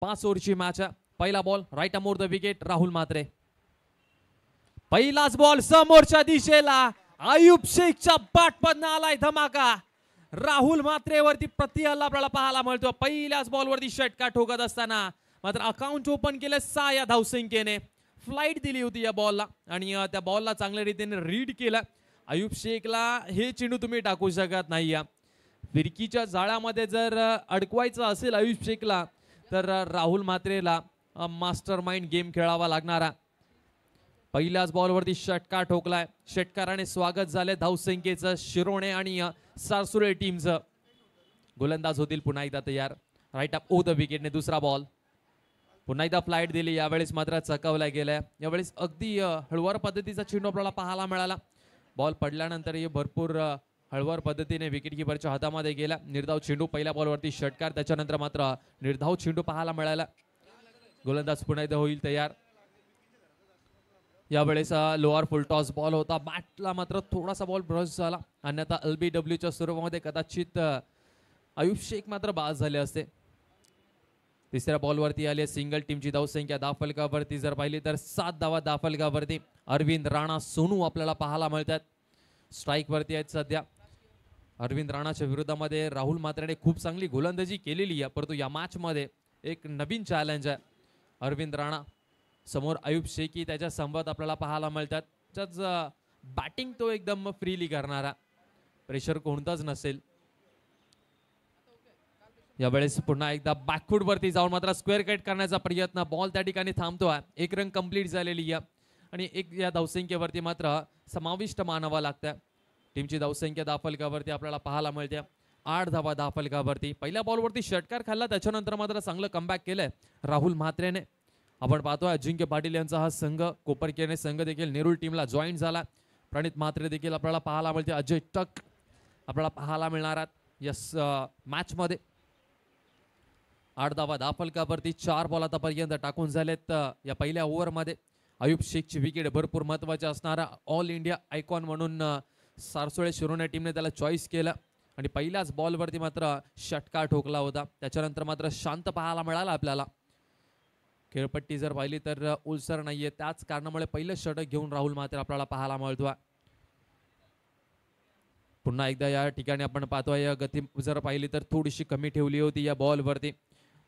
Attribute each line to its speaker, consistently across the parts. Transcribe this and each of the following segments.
Speaker 1: 5 ओव्हरची match आहे. पहिला ball right arm over the wicket Rahul Mhatre. पहिलाच बॉल समोरच्या दिशेला आयुब शेखच्या बॅटमधनं आलाय धमाका. राहुल म्हात्रेवरती प्रतिहल्ला आपल्याला पाहायला मिळतो. पहिल्याच बॉलवरती षटकार ठोकत असताना मात्र अकाउंट ओपन केलं 6 या धावसंख्येने. फ्लाईट दिली होती या बॉलला आणि त्या बॉलला चांगल्या रीतीने रीड केलं. आयुब शेखला हे चेंडू तुम्ही टाकू शकत नाही. या फिरकीच्या जाळ्यामध्ये जर अडकवायचं असेल आयुब शेखला तर राहुल म्हात्रेला मास्टर माइंड गेम खेळावा लागणारा. पहिल्याच बॉलवरती षटकार ठोकलाय. षटकाराने स्वागत झाले धावसंख्येचं शिरोणे आणि सारसुळे टीमचं. गोलंदाज होतील पुन्हा एकदा तयार. राईट अप ओ द विकेटने दुसरा बॉल. पुन्हा एकदा फ्लाईट दिली. यावेळेस मात्र चकवला गेलाय. यावेळेस अगदी हळुवार पद्धतीचा चेंडू आपल्याला पाहायला मिळाला. बॉल पडल्यानंतर भरपूर हळुवार पद्धतीने विकेट किपरच्या हातामध्ये गेला. निर्धाव चेंडू. पहिल्या बॉलवरती षटकार. त्याच्यानंतर मात्र निर्धाव चेंडू पाहायला मिळाला. गोलंदाज पुन्हा एकदा होईल तयार. यावेळेस लोअर फुल टॉस बॉल होता. बॅटला मात्र थोडासा बॉल ब्रश झाला. अन्यथा LBWच्या स्वरूपामध्ये कदाचित आयुब शेख मात्र बाद झाले असते. तिसऱ्या बॉलवरती आली सिंगल. टीमची धावसंख्या धावफलकावरती जर पाहिली तर 7 धावा धावफलकावरती. अरविंद राणा सोनू आपल्याला पाहायला मिळतात. स्ट्राईक वरती आहेत सध्या. अरविंद राणाच्या विरोधामध्ये राहुल म्हात्रेने खूप चांगली गोलंदाजी केलेली आहे. परंतु या मॅच मध्ये एक नवीन चॅलेंज आहे. अरविंद राणा समोर आयुब शेखी त्याच्या संवाद आपल्याला पाहायला मिळतात. त्याच बॅटिंग तो एकदम फ्रीली करणारा. प्रेशर कोणताच नसेल. यावेळेस पुन्हा एकदा बॅकफूट वरती जाऊन मात्र स्क्वेअर कट करण्याचा प्रयत्न. बॉल त्या ठिकाणी थांबतोय. एक रन कंप्लीट झालेली आहे आणि एक या धावसंख्येवरती मात्र समाविष्ट मानावा लागतं. टीमची धावसंख्या धावफलकावरती आपल्याला पाहायला मिळते 8 धावा धावफलकावरती. पहिल्या बॉलवरती षटकार खाल्ला. त्याच्यानंतर मात्र चांगलं कमबॅक केलंय राहुल म्हात्रेने. आपण पाहतोय अजिंक्य पाटील यांचा हा संघ कोपरकेने संघ देखील नेरूळ टीमला जॉईन झाला. प्रणित म्हात्रे देखील आपल्याला पाहायला मिळते. अजय टक आपल्याला पाहायला मिळणार यस मॅच मध्ये. 8 धावा धावफलकावरती 4 बॉल आतापर्यंत टाकून झालेत या पहिल्या ओव्हरमध्ये. आयुब शेखची विकेट भरपूर महत्वाची असणारा. ऑल इंडिया आयकॉन म्हणून सारसुळे शिरोणे टीमने त्याला चॉईस केलं आणि पहिल्याच बॉलवरती मात्र षटकार ठोकला होता. त्याच्यानंतर मात्र शांत पाहायला मिळाला आपल्याला. खेळपट्टी जर पाहिली तर उलसर नाहीये. त्याच कारणामुळे पहिलं षटक घेऊन राहुल म्हात्रे आपल्याला पाहायला मिळतोय. पुन्हा एकदा या ठिकाणी आपण पाहतोय गती जर पाहिली तर थोडीशी कमी ठेवली होती या बॉलवरती.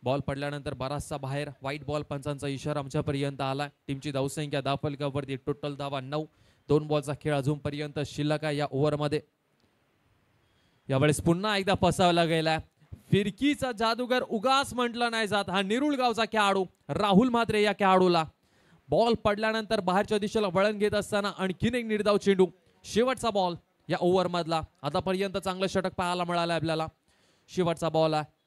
Speaker 1: बॉल पडल्यानंतर बराचसा बाहेर व्हाईट बॉल पंचांचा इशारा आमच्यापर्यंत आला. टीमची धावसंख्या धावफलकावरती टोटल धावा 9. 2 बॉलचा खेळ अजूनपर्यंत शिल्लक आहे या ओव्हरमध्ये. यावेळेस पुन्हा एकदा फसवला गेलाय. फिरकीचा जादूगर उगाच म्हटलं नाही जात. हा नेरूळ गावचा खेळाडू राहुल म्हात्रे. या खेळाडूला बॉल पडल्यानंतर बाहेरच्या दिशेला वळण घेत असताना आणखीन एक निर्धाव चेंडू. शेवटचा बॉल या ओव्हर मधला. आतापर्यंत चांगलं षटक पाहायला मिळालं आपल्याला. शेवटचा बॉल आहे.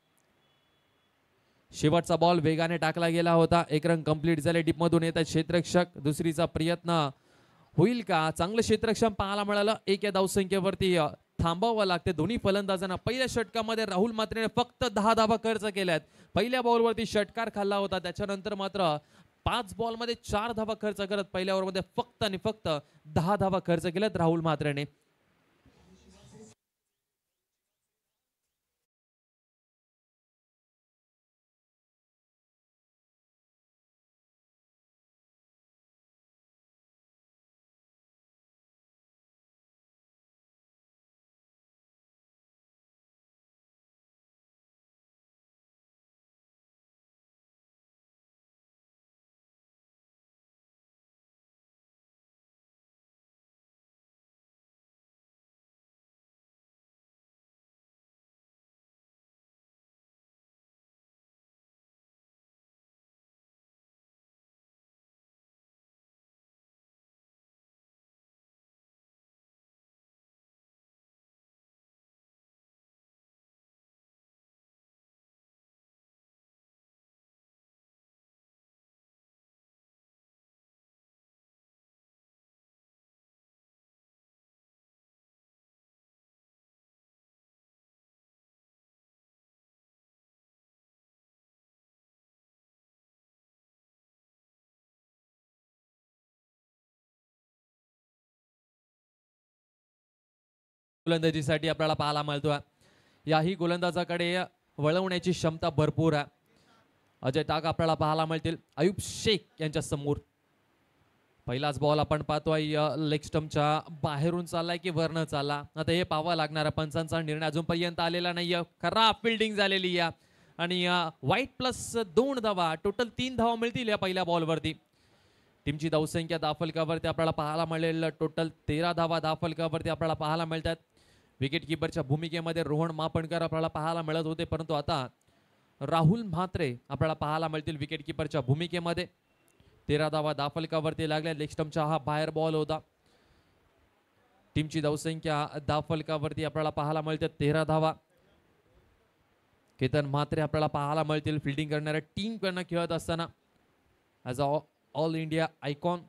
Speaker 1: शेवटचा बॉल वेगाने टाकला गेला होता. एक रन कंप्लीट झाले. डीप मधून येतात क्षेत्ररक्षक. दुसरीचा प्रयत्न होईल का? चांगलं क्षेत्ररक्षण पाहायला मिळालं. 1 या धावसंख्येवरती थांबावं लागते दोन्ही फलंदाजांना. पहिल्या षटकामध्ये राहुल म्हात्रेने फक्त 10 धावा खर्च केल्यात. पहिल्या बॉलवरती षटकार खाल्ला होता. त्याच्यानंतर मात्र 5 बॉलमध्ये 4 धावा खर्च करत पहिल्या ओव्हरमध्ये फक्त आणि फक्त 10 धावा खर्च केल्यात राहुल म्हात्रेने. गोलंदाजीसाठी आपल्याला पाहायला मिळतोय. याही गोलंदाजाकडे वळवण्याची क्षमता भरपूर आहे. अजय टाक आपल्याला पाहायला मिळतील आयुब शेख यांच्या समोर. पहिलाच बॉल आपण पाहतोय लेग स्टंपच्या बाहेरून चाललाय की वरनं चालला, आता हे पाहावं लागणार. पंचांचा निर्णय अजूनपर्यंत आलेला नाहीये. खराब फिल्डिंग झालेली या आणि वाईट प्लस 2 धावा, टोटल 3 धावा मिळतील या पहिल्या बॉलवरती. टीमची धावसंख्या धावफलकावरती आपल्याला पाहायला मिळेल टोटल 13 धावा धावफलकावरती आपल्याला पाहायला मिळतात. विकेट किपरच्या भूमिकेमध्ये रोहन मापणकर आपल्याला पाहायला मिळत होते, परंतु आता राहुल म्हात्रे आपल्याला पाहायला मिळतील विकेट किपरच्या भूमिकेमध्ये. 13 धावा धावफलकावरती लागल्या. लेग स्टंपचा हा बाहेर बॉल होता. टीमची धावसंख्या धावफलकावरती आपल्याला पाहायला मिळते 13 धावा. केतन म्हात्रे आपल्याला पाहायला मिळतील फिल्डिंग करणाऱ्या टीम कडनं खेळत असताना as a all India icon.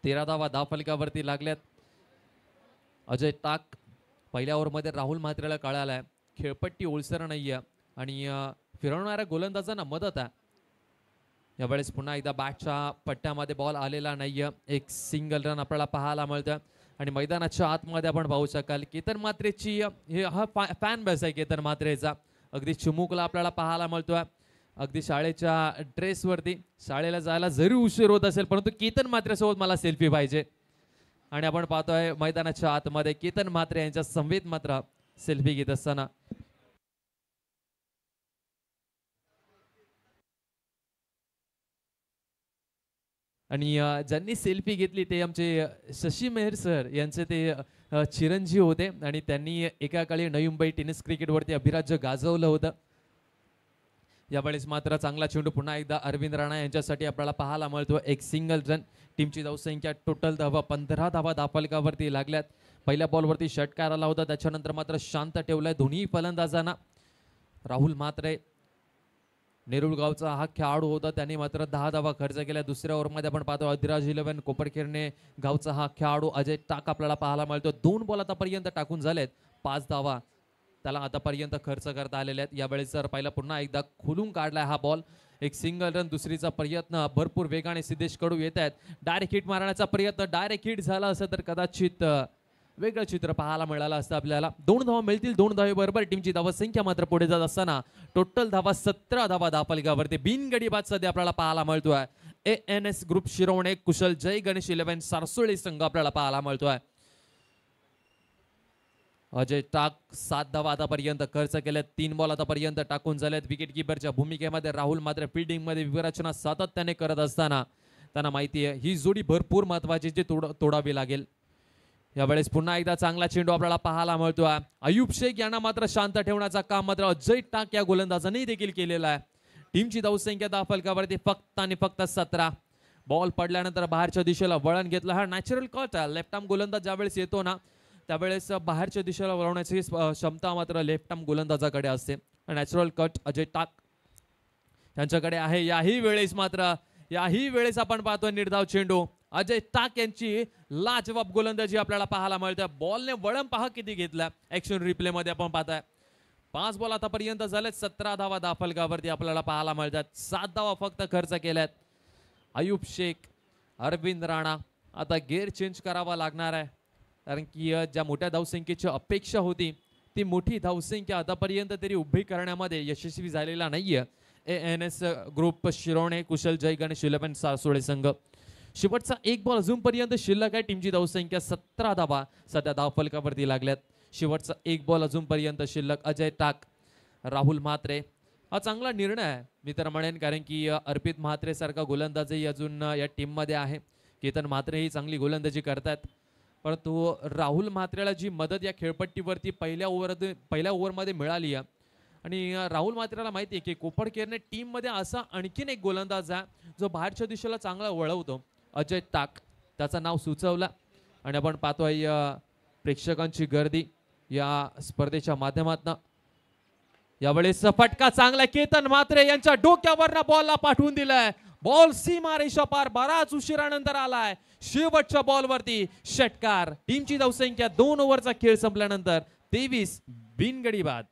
Speaker 1: 13 धावा धावफलकावरती लागल्यात. अजय टाक पहिल्या ओव्हरमध्ये राहुल म्हात्रेला कळालाय खेळपट्टी ओलसर नाहीये आणि फिरवणाऱ्या गोलंदाजांना मदत आहे. यावेळेस पुन्हा एकदा बॅटच्या पट्ट्यामध्ये बॉल आलेला नाहीये. एक सिंगल रन आपल्याला पाहायला मिळतं आणि मैदानाच्या आतमध्ये आपण पाहू शकाल केतन म्हात्रेची हा फॅन बेस आहे केतन म्हात्रेचा. अगदी चिमुकला आपल्याला पाहायला मिळतोय अगदी शाळेच्या ड्रेसवरती. शाळेला जायला जरी उशीर होत असेल परंतु केतन म्हात्रेसोबत मला सेल्फी पाहिजे. आणि आपण पाहतोय मैदानाच्या आतमध्ये केतन म्हात्रे यांच्या समवेत मात्र सेल्फी घेत असताना. आणि ज्यांनी सेल्फी घेतली ते आमचे शशी मेहर सर यांचे ते चिरंजीव होते आणि त्यांनी एका काळी नवी मुंबई टेनिस क्रिकेटवरती अभिराज्य गाजवलं होतं. यावेळेस मात्र चांगला चेंडू पुन्हा एकदा अरविंद राणा यांच्यासाठी आपल्याला पाहायला मिळतो. एक सिंगल रन. टीमची धावसंख्या टोटल धावा 15 धावा धावफलकावरती लागल्यात. पहिल्या बॉलवरती षटकार आला होता, त्याच्यानंतर मात्र शांत ठेवलाय दोन्ही फलंदाजांना. राहुल म्हात्रे नेरुळ गावचा हा खेळाडू होता, त्यांनी मात्र 10 धावा खर्च केल्या. दुसऱ्या ओव्हरमध्ये आपण पाहतो अधिराज 11 कोपरखेरणे गावचा हा खेळाडू अजय टाक आपल्याला पाहायला मिळतो. 2 बॉल आतापर्यंत टाकून झालेत. 5 धावा त्याला आतापर्यंत खर्च करता आलेले आहेत. यावेळेस जर पहिला पुन्हा एकदा खोलून काढलाय हा बॉल. एक सिंगल रन. दुसरीचा प्रयत्न भरपूर वेगाने सिद्धेश कडू येत आहेत. डायरेक्ट हिट मारण्याचा प्रयत्न. डायरेक्ट हिट झाला असं तर कदाचित वेगळं चित्र पाहायला मिळालं असतं आपल्याला. 2 धावा मिळतील. 2 धावे बरोबर टीमची धावसंख्या मात्र पुढे जात असताना टोटल धावा 17 धावा धावफलकावरती बिनगडी बाद सध्या आपल्याला पाहायला मिळतोय. ANS ग्रुप शिरवणे कुशल जय गणेश 11 सारसोळी संघ आपल्याला पाहायला मिळतोय. अजय टाक 7 धावा आतापर्यंत खर्च केल्यात. 3 बॉल आतापर्यंत टाकून झालेत. विकेट किपरच्या भूमिकेमध्ये राहुल मात्र फिल्डिंग मध्ये विरचना सातत्याने करत असताना त्यांना माहिती आहे ही जोडी भरपूर महत्वाची जी तोडावी लागेल. यावेळेस पुन्हा एकदा चांगला चेंडू आपल्याला पाहायला मिळतोय. आयुब शेख यांना मात्र शांत ठेवण्याचा काम मात्र अजय टाक या गोलंदाजांनी देखील केलेला आहे. टीमची धावसंख्या धावफलकावरती फक्त आणि फक्त 17. बॉल पडल्यानंतर बाहेरच्या दिशेला वळण घेतलं. हा नॅचरल कट आहे. लेफ्ट आर्म गोलंदाज ज्यावेळेस येतो ना त्यावेळेस बाहेरच्या दिशेला वळवण्याची क्षमता मात्र लेफ्ट आर्म गोलंदाजाकडे असते. नॅचरल कट अजय टाक यांच्याकडे आहे. याही वेळेस आपण पाहतोय निर्धाव चेंडू. अजय टाक यांची लाजवाब गोलंदाजी आपल्याला पाहायला मिळते. बॉलने वळण पहा किती घेतला. ऍक्शन रिप्ले मध्ये आपण पाहताय 5 बॉल आतापर्यंत झालेत. 17 धावा धावफलकावरती आपल्याला पाहायला मिळतात. 7 धावा फक्त खर्च केल्यात. आयुब शेख अरविंद राणा आता गेअर चेंज करावा लागणार आहे कारण की ज्या मोठ्या धावसंख्येची अपेक्षा होती ती मोठी धावसंख्या आतापर्यंत तरी उभी करण्यामध्ये यशस्वी झालेला नाहीये. ANS ग्रुप शिरवणे कुशल जय गणेश 11 सारसोळे संघ. शेवटचा 1 बॉल अजूनपर्यंत शिल्लक आहे. टीमची धावसंख्या 17 धावा सध्या धावफलकावरती लागल्यात. शेवटचा 1 बॉल अजूनपर्यंत शिल्लक. अजय टाक राहुल म्हात्रे हा चांगला निर्णय आहे मी तर म्हणेन कारण की अर्पित म्हात्रे सारखा गोलंदाजही अजून या टीम मध्ये आहे. केतन म्हात्रे ही चांगली गोलंदाजी करतात परंतु राहुल म्हात्रेला जी मदत या खेळपट्टीवरती पहिल्या ओव्हरमध्ये मिळाली आहे आणि राहुल म्हात्रेला माहिती आहे की कोपरखेरणे टीम मध्ये असा आणखीन एक गोलंदाज आहे जो बाहेरच्या दिशेला चांगला वळवतो. अजय टाक त्याचं नाव सुचवलं आणि आपण पाहतोय प्रेक्षकांची गर्दी या स्पर्धेच्या माध्यमातून. यावेळेस फटका चांगला केतन म्हात्रे यांच्या डोक्यावर बॉलला पाठवून दिलाय. बॉल सीमा रेषा पार बराच उशिरानंतर आलाय. शेवटच्या बॉलवरती षटकार. टीमची धावसंख्या 2 ओव्हरचा खेळ संपल्यानंतर 23 बिनगडी बाद.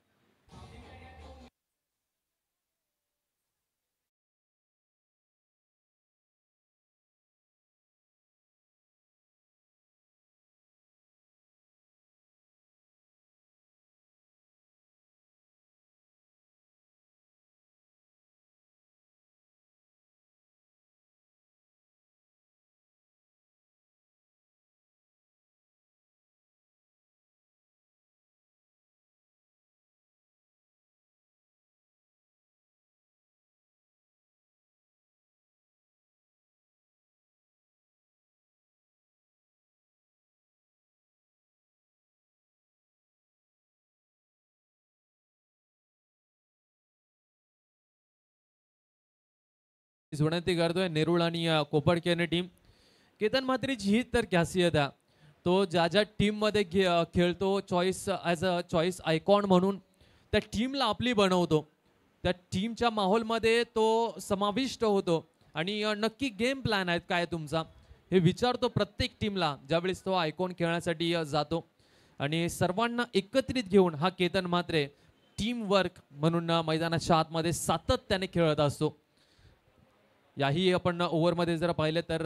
Speaker 1: विनंती करतोय नेरुळ आणि कोपरखेरणे टीम. केतन म्हात्रेची ही तर खासियत आहे, तो ज्या ज्या टीम मध्ये खेळतो choice as a choice icon म्हणून त्या टीमला आपली बनवतो. त्या टीमच्या माहोलमध्ये तो समाविष्ट होतो आणि नक्की गेम प्लॅन आहे काय तुमचा हे विचारतो प्रत्येक टीमला ज्यावेळेस तो आयकॉन खेळण्यासाठी जातो. आणि सर्वांना एकत्रित घेऊन हा केतन म्हात्रे टीम वर्क म्हणून मैदानाच्या आतमध्ये सातत्याने खेळत असतो. याही आपण ओव्हरमध्ये जर पाहिलं तर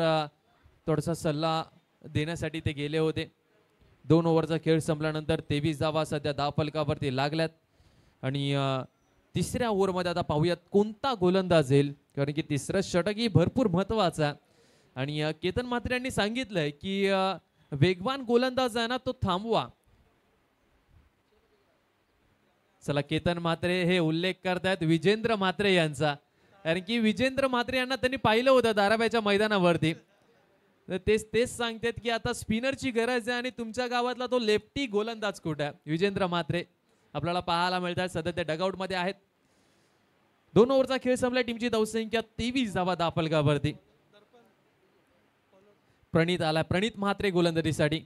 Speaker 1: थोडासा सल्ला देण्यासाठी ते गेले होते. 2 ओव्हरचा खेळ संपल्यानंतर 23 धावा सध्या धावफलकावरती लागल्यात. आणि तिसऱ्या ओव्हरमध्ये आता पाहूयात कोणता गोलंदाज येईल, कारण की तिसरं षटकही भरपूर महत्वाचं आहे. आणि केतन म्हात्रे यांनी सांगितलंय की वेगवान गोलंदाज आहे ना तो थांबवा. चला केतन म्हात्रे हे उल्लेख करतायत विजेंद्र म्हात्रे यांचा, कारण की विजेंद्र म्हात्रे यांना त्यांनी पाहिलं होतं धाराबाईच्या मैदानावरती. तेच सांगतात की आता स्पिनरची गरज आहे आणि तुमच्या गावातला तो लेफ्टी गोलंदाज कुठे आहे. विजेंद्र म्हात्रे आपल्याला पाहायला मिळतात, सध्या ते डगआउट मध्ये आहेत. 2 ओव्हरचा खेळ संपला, टीमची धावसंख्या 23 धावा धावफलकावरती. प्रणित आला, प्रणित म्हात्रे गोलंदाजीसाठी.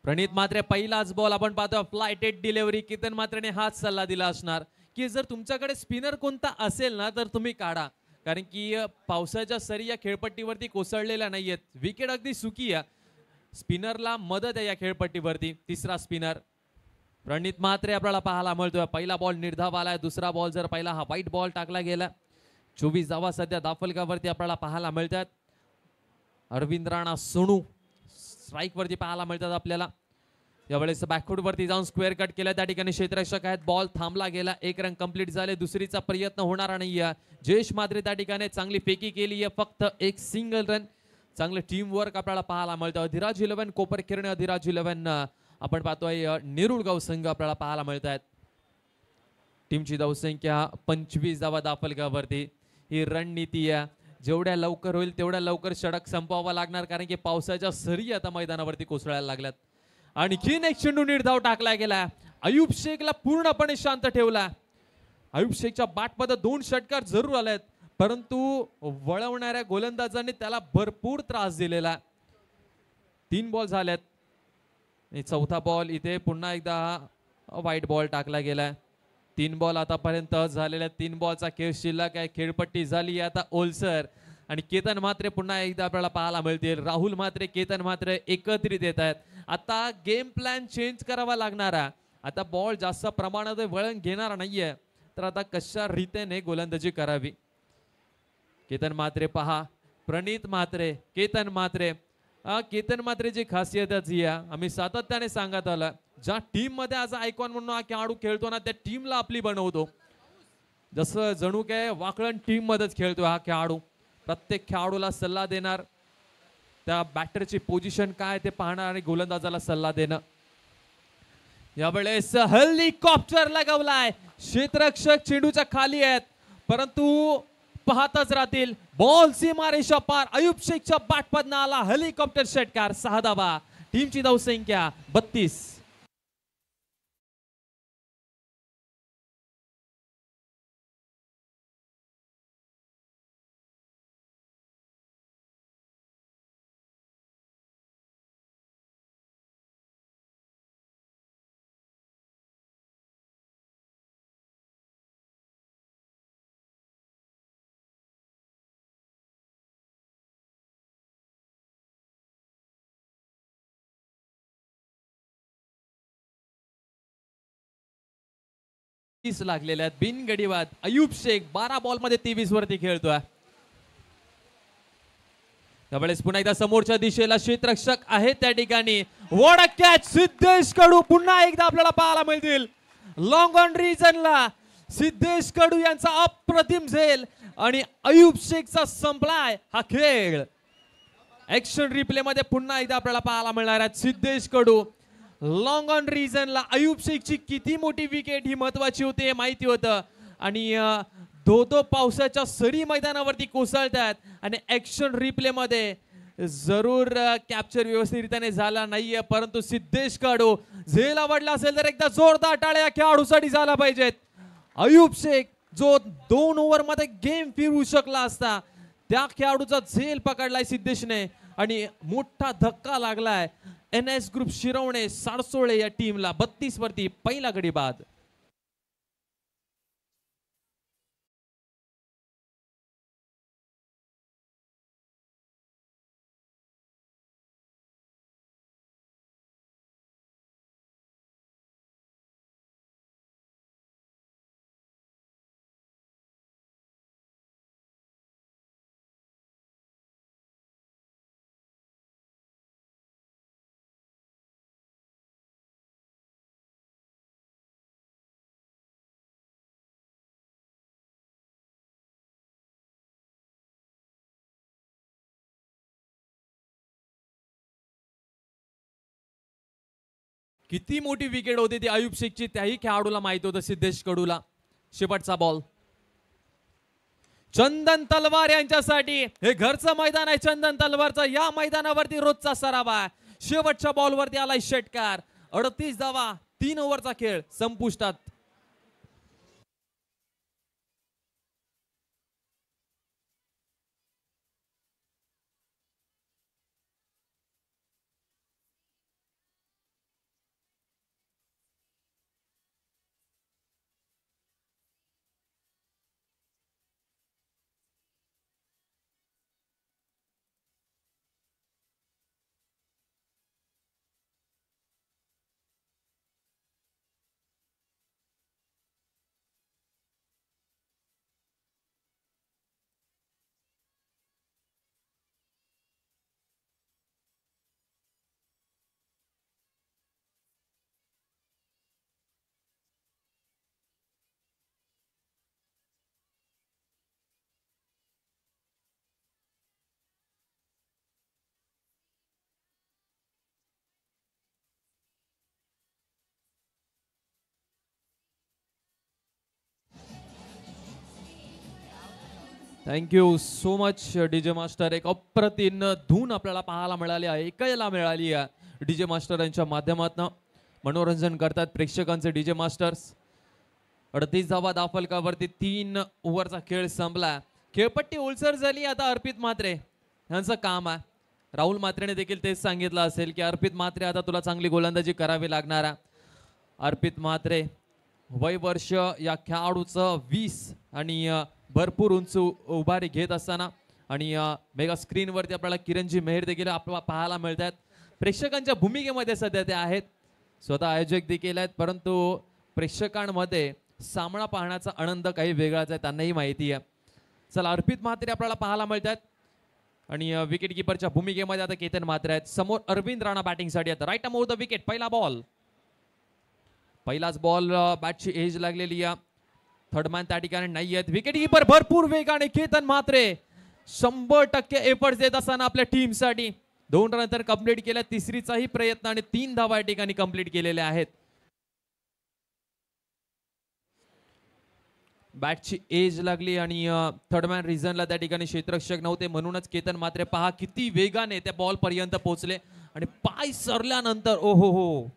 Speaker 1: प्रणित म्हात्रे पहिलाच बॉल आपण पाहतो फ्लायटेड डिलिव्हरी. केतन म्हात्रेने हाच सल्ला दिला असणार की जर तुमच्याकडे स्पिनर कोणता असेल ना तर तुम्ही काढा, कारण की पावसाच्या सरी या खेळपट्टीवरती कोसळलेल्या नाहीयेत. विकेट अगदी सुकी आहे, स्पिनरला मदत आहे या खेळपट्टीवरती. तिसरा स्पिनर प्रणित म्हात्रे आपल्याला पाहायला मिळतोय. पहिला बॉल निर्धाव आलाय, दुसरा बॉल जर पहिला हा वाईट बॉल टाकला गेला. 24 धावा सध्या धावफलकावरती आपल्याला पाहायला मिळतात. अरविंद राणा सोनू स्ट्राईक वरती पाहायला मिळतात आपल्याला. यावेळेस बॅकफूट वरती जाऊन स्क्वेअर कट केला, त्या ठिकाणी क्षेत्ररक्षक आहेत. बॉल थांबला गेला, 1 रन कंप्लीट झाले. दुसरीचा प्रयत्न होणार नाहीये. जयेश म्हात्रे त्या ठिकाणी चांगली फेकी केली आहे, फक्त 1 सिंगल रन. चांगलं टीम वर्क आपल्याला पाहायला मिळतं. अधिराज 11 कोपरखेरणे, अधिराज 11 आपण पाहतोय नेरुळगाव संघ आपल्याला पाहायला मिळत आहेत. टीमची धावसंख्या 25 धावा धावफलकावरती. ही रणनीती आहे, जेवढ्या लवकर होईल तेवढ्या लवकर षटक संपवावा लागणार, कारण की पावसाच्या सरी आता मैदानावरती कोसळायला लागल्यात. आणखीन एक चेंडू निर्धाव टाकला गेला. अयूब शेखला पूर्णपणे शांत ठेवला. अयूब शेखच्या बॅटमध्ये 2 षटकार जरूर आलेत, परंतु वळवणाऱ्या गोलंदाजांनी त्याला भरपूर त्रास दिलेला. 3 बॉल झालेत. चौथा बॉल इथे पुन्हा एकदा वाईट बॉल टाकला गेलाय. 3 बॉल आतापर्यंत झालेल्या 3 बॉलचा खेळ शिल्लक आहे. खेळपट्टी झाली आता ओलसर. आणि केतन म्हात्रे पुन्हा एकदा आपल्याला पाहायला मिळतील. राहुल म्हात्रे, केतन म्हात्रे एकत्रित येत आहेत. आता गेम प्लॅन चेंज करावा लागणार आहे. आता बॉल जास्त प्रमाणात वळण घेणार नाहीये, तर आता कशा रीतीने गोलंदाजी करावी. केतन म्हात्रे पहा, प्रणित म्हात्रे, केतन म्हात्रे. केतन म्हात्रेची खासियत जी आहे आम्ही सातत्याने सांगत आलो, ज्या टीम मध्ये आज आयकॉन म्हणून हा खेळाडू खेळतो ना त्या टीमला आपली बनवतो. जसं जणू काय वाकळण टीम मध्येच खेळतो हा खेळाडू. प्रत्येक खेळाडूला सल्ला देणार, त्या बॅटरची पोझिशन काय ते पाहणार आणि गोलंदाजाला सल्ला देणं. यावेळेस हेलिकॉप्टर लगावलाय. क्षेत्ररक्षक चेंडूच्या खाली आहेत, परंतु पाहतच राहतील. बॉल सीमारेषा पार. अयूब शेखच्या बॅटमधनं आला हेलिकॉप्टर षटकार. 6 धावा. टीमची धावसंख्या 32. लागलेल्या आहेत. बिनगडीवाद अयूब शेख 12 बॉल मध्ये 23 वरती खेळतोय. त्यावेळेस पुन्हा एकदा समोरच्या दिशेला क्षेत्ररक्षक आहे त्या ठिकाणी. What a catch. Siddhesh Kadu पुन्हा एकदा आपल्याला पाहायला मिळतील. लॉंग ऑन रिजनला सिद्धेश कडू यांचा अप्रतिम झेल आणि अयूब शेखचा संपलाय हा खेळ. ऍक्शन रिप्ले मध्ये पुन्हा एकदा आपल्याला पाहायला मिळणार आहे. सिद्धेश कडू लॉंग ऑन रिजनला. अयूब शेखची किती मोठी विकेट ही महत्वाची होती हे माहिती होतं. आणि धो पावसाच्या सरी मैदानावरती कोसळतात आणि ऍक्शन रिप्ले मध्ये जरूर कॅप्चर व्यवस्थितरित्याने झाला नाहीये, परंतु सिद्धेश कडू झेल आवडला असेल तर एकदा जोरदार टाळ्या या खेळाडूसाठी झाला पाहिजेत. अयूब शेख जो 2 ओव्हर मध्ये गेम फिरवू शकला असता, त्या खेळाडूचा झेल पकडलाय सिद्धेशने आणि मोठा धक्का लागलाय NS ग्रुप शिरवणे सारसोळे या टीमला. 32 वरती पहिला गडी बाद. किती मोठी विकेट होती ती आयुब शेखची, त्याही खेळाडूला माहित होतं सिद्धेश कडूला. शेवटचा बॉल चंदन तलवार यांच्यासाठी. हे घरचं मैदान आहे चंदन तलवारचं. या मैदानावरती रोजचा सराव आहे. शेवटच्या बॉलवरती आलाय षटकार. 38 धावा, 3 ओव्हरचा खेळ संपुष्टात. Thank you so much DJ master. एक अप्रतिम धून आपल्याला पाहायला मिळाली आहे, ऐकायला मिळाली आहे. डीजे मास्टर यांच्या माध्यमातून मनोरंजन करतात प्रेक्षकांचे डीजे मास्टर्स. 38 धावा दाफलकावरती 3 ओव्हरचा खेळ संपला. खेळपट्टी ओलसर झाली. आता अर्पित म्हात्रे यांचं काम आहे. राहुल म्हात्रेने देखील तेच सांगितलं असेल की अर्पित म्हात्रे आता तुला चांगली गोलंदाजी करावी लागणार आहे. अर्पित म्हात्रे वय वर्ष या खेळाडूचं 20 आणि भरपूर उंच उभारी घेत असताना आणि मेगा स्क्रीनवरती आपल्याला किरणजी मेहर देखील आपल्याला पाहायला मिळतात. प्रेक्षकांच्या भूमिकेमध्ये सध्या ते आहेत, स्वतः आयोजक देखील आहेत, परंतु प्रेक्षकांमध्ये सामना पाहण्याचा आनंद काही वेगळाच आहे, त्यांनाही माहिती आहे. चला अर्पित म्हात्रे आपल्याला पाहायला मिळतात आणि विकेट किपरच्या भूमिकेमध्ये आता केतन म्हात्रे आहेत. समोर अरविंद राणा बॅटिंगसाठी आहेत. Right arm over the wicket. पहिला बॉल, पहिलाच बॉल. बॅटची एज लागलेली आहे. थर्ड मॅन त्या ठिकाणी नाही आहेत. विकेट किपर भरपूर वेगाने केतन म्हात्रे 100% एफर्ट्स देत असताना आपल्या टीमसाठी 2 रन तर कंप्लीट केल्या. तिसरीचाही प्रयत्न आणि 3 धावा या ठिकाणी कंप्लीट केलेल्या आहेत. बॅटची एज लागली आणि थर्ड मॅन रिझनला त्या ठिकाणी क्षेत्ररक्षक नव्हते, म्हणूनच केतन म्हात्रे पहा किती वेगाने त्या बॉल पर्यंत पोहोचले आणि पाय सरल्यानंतर ओहो हो,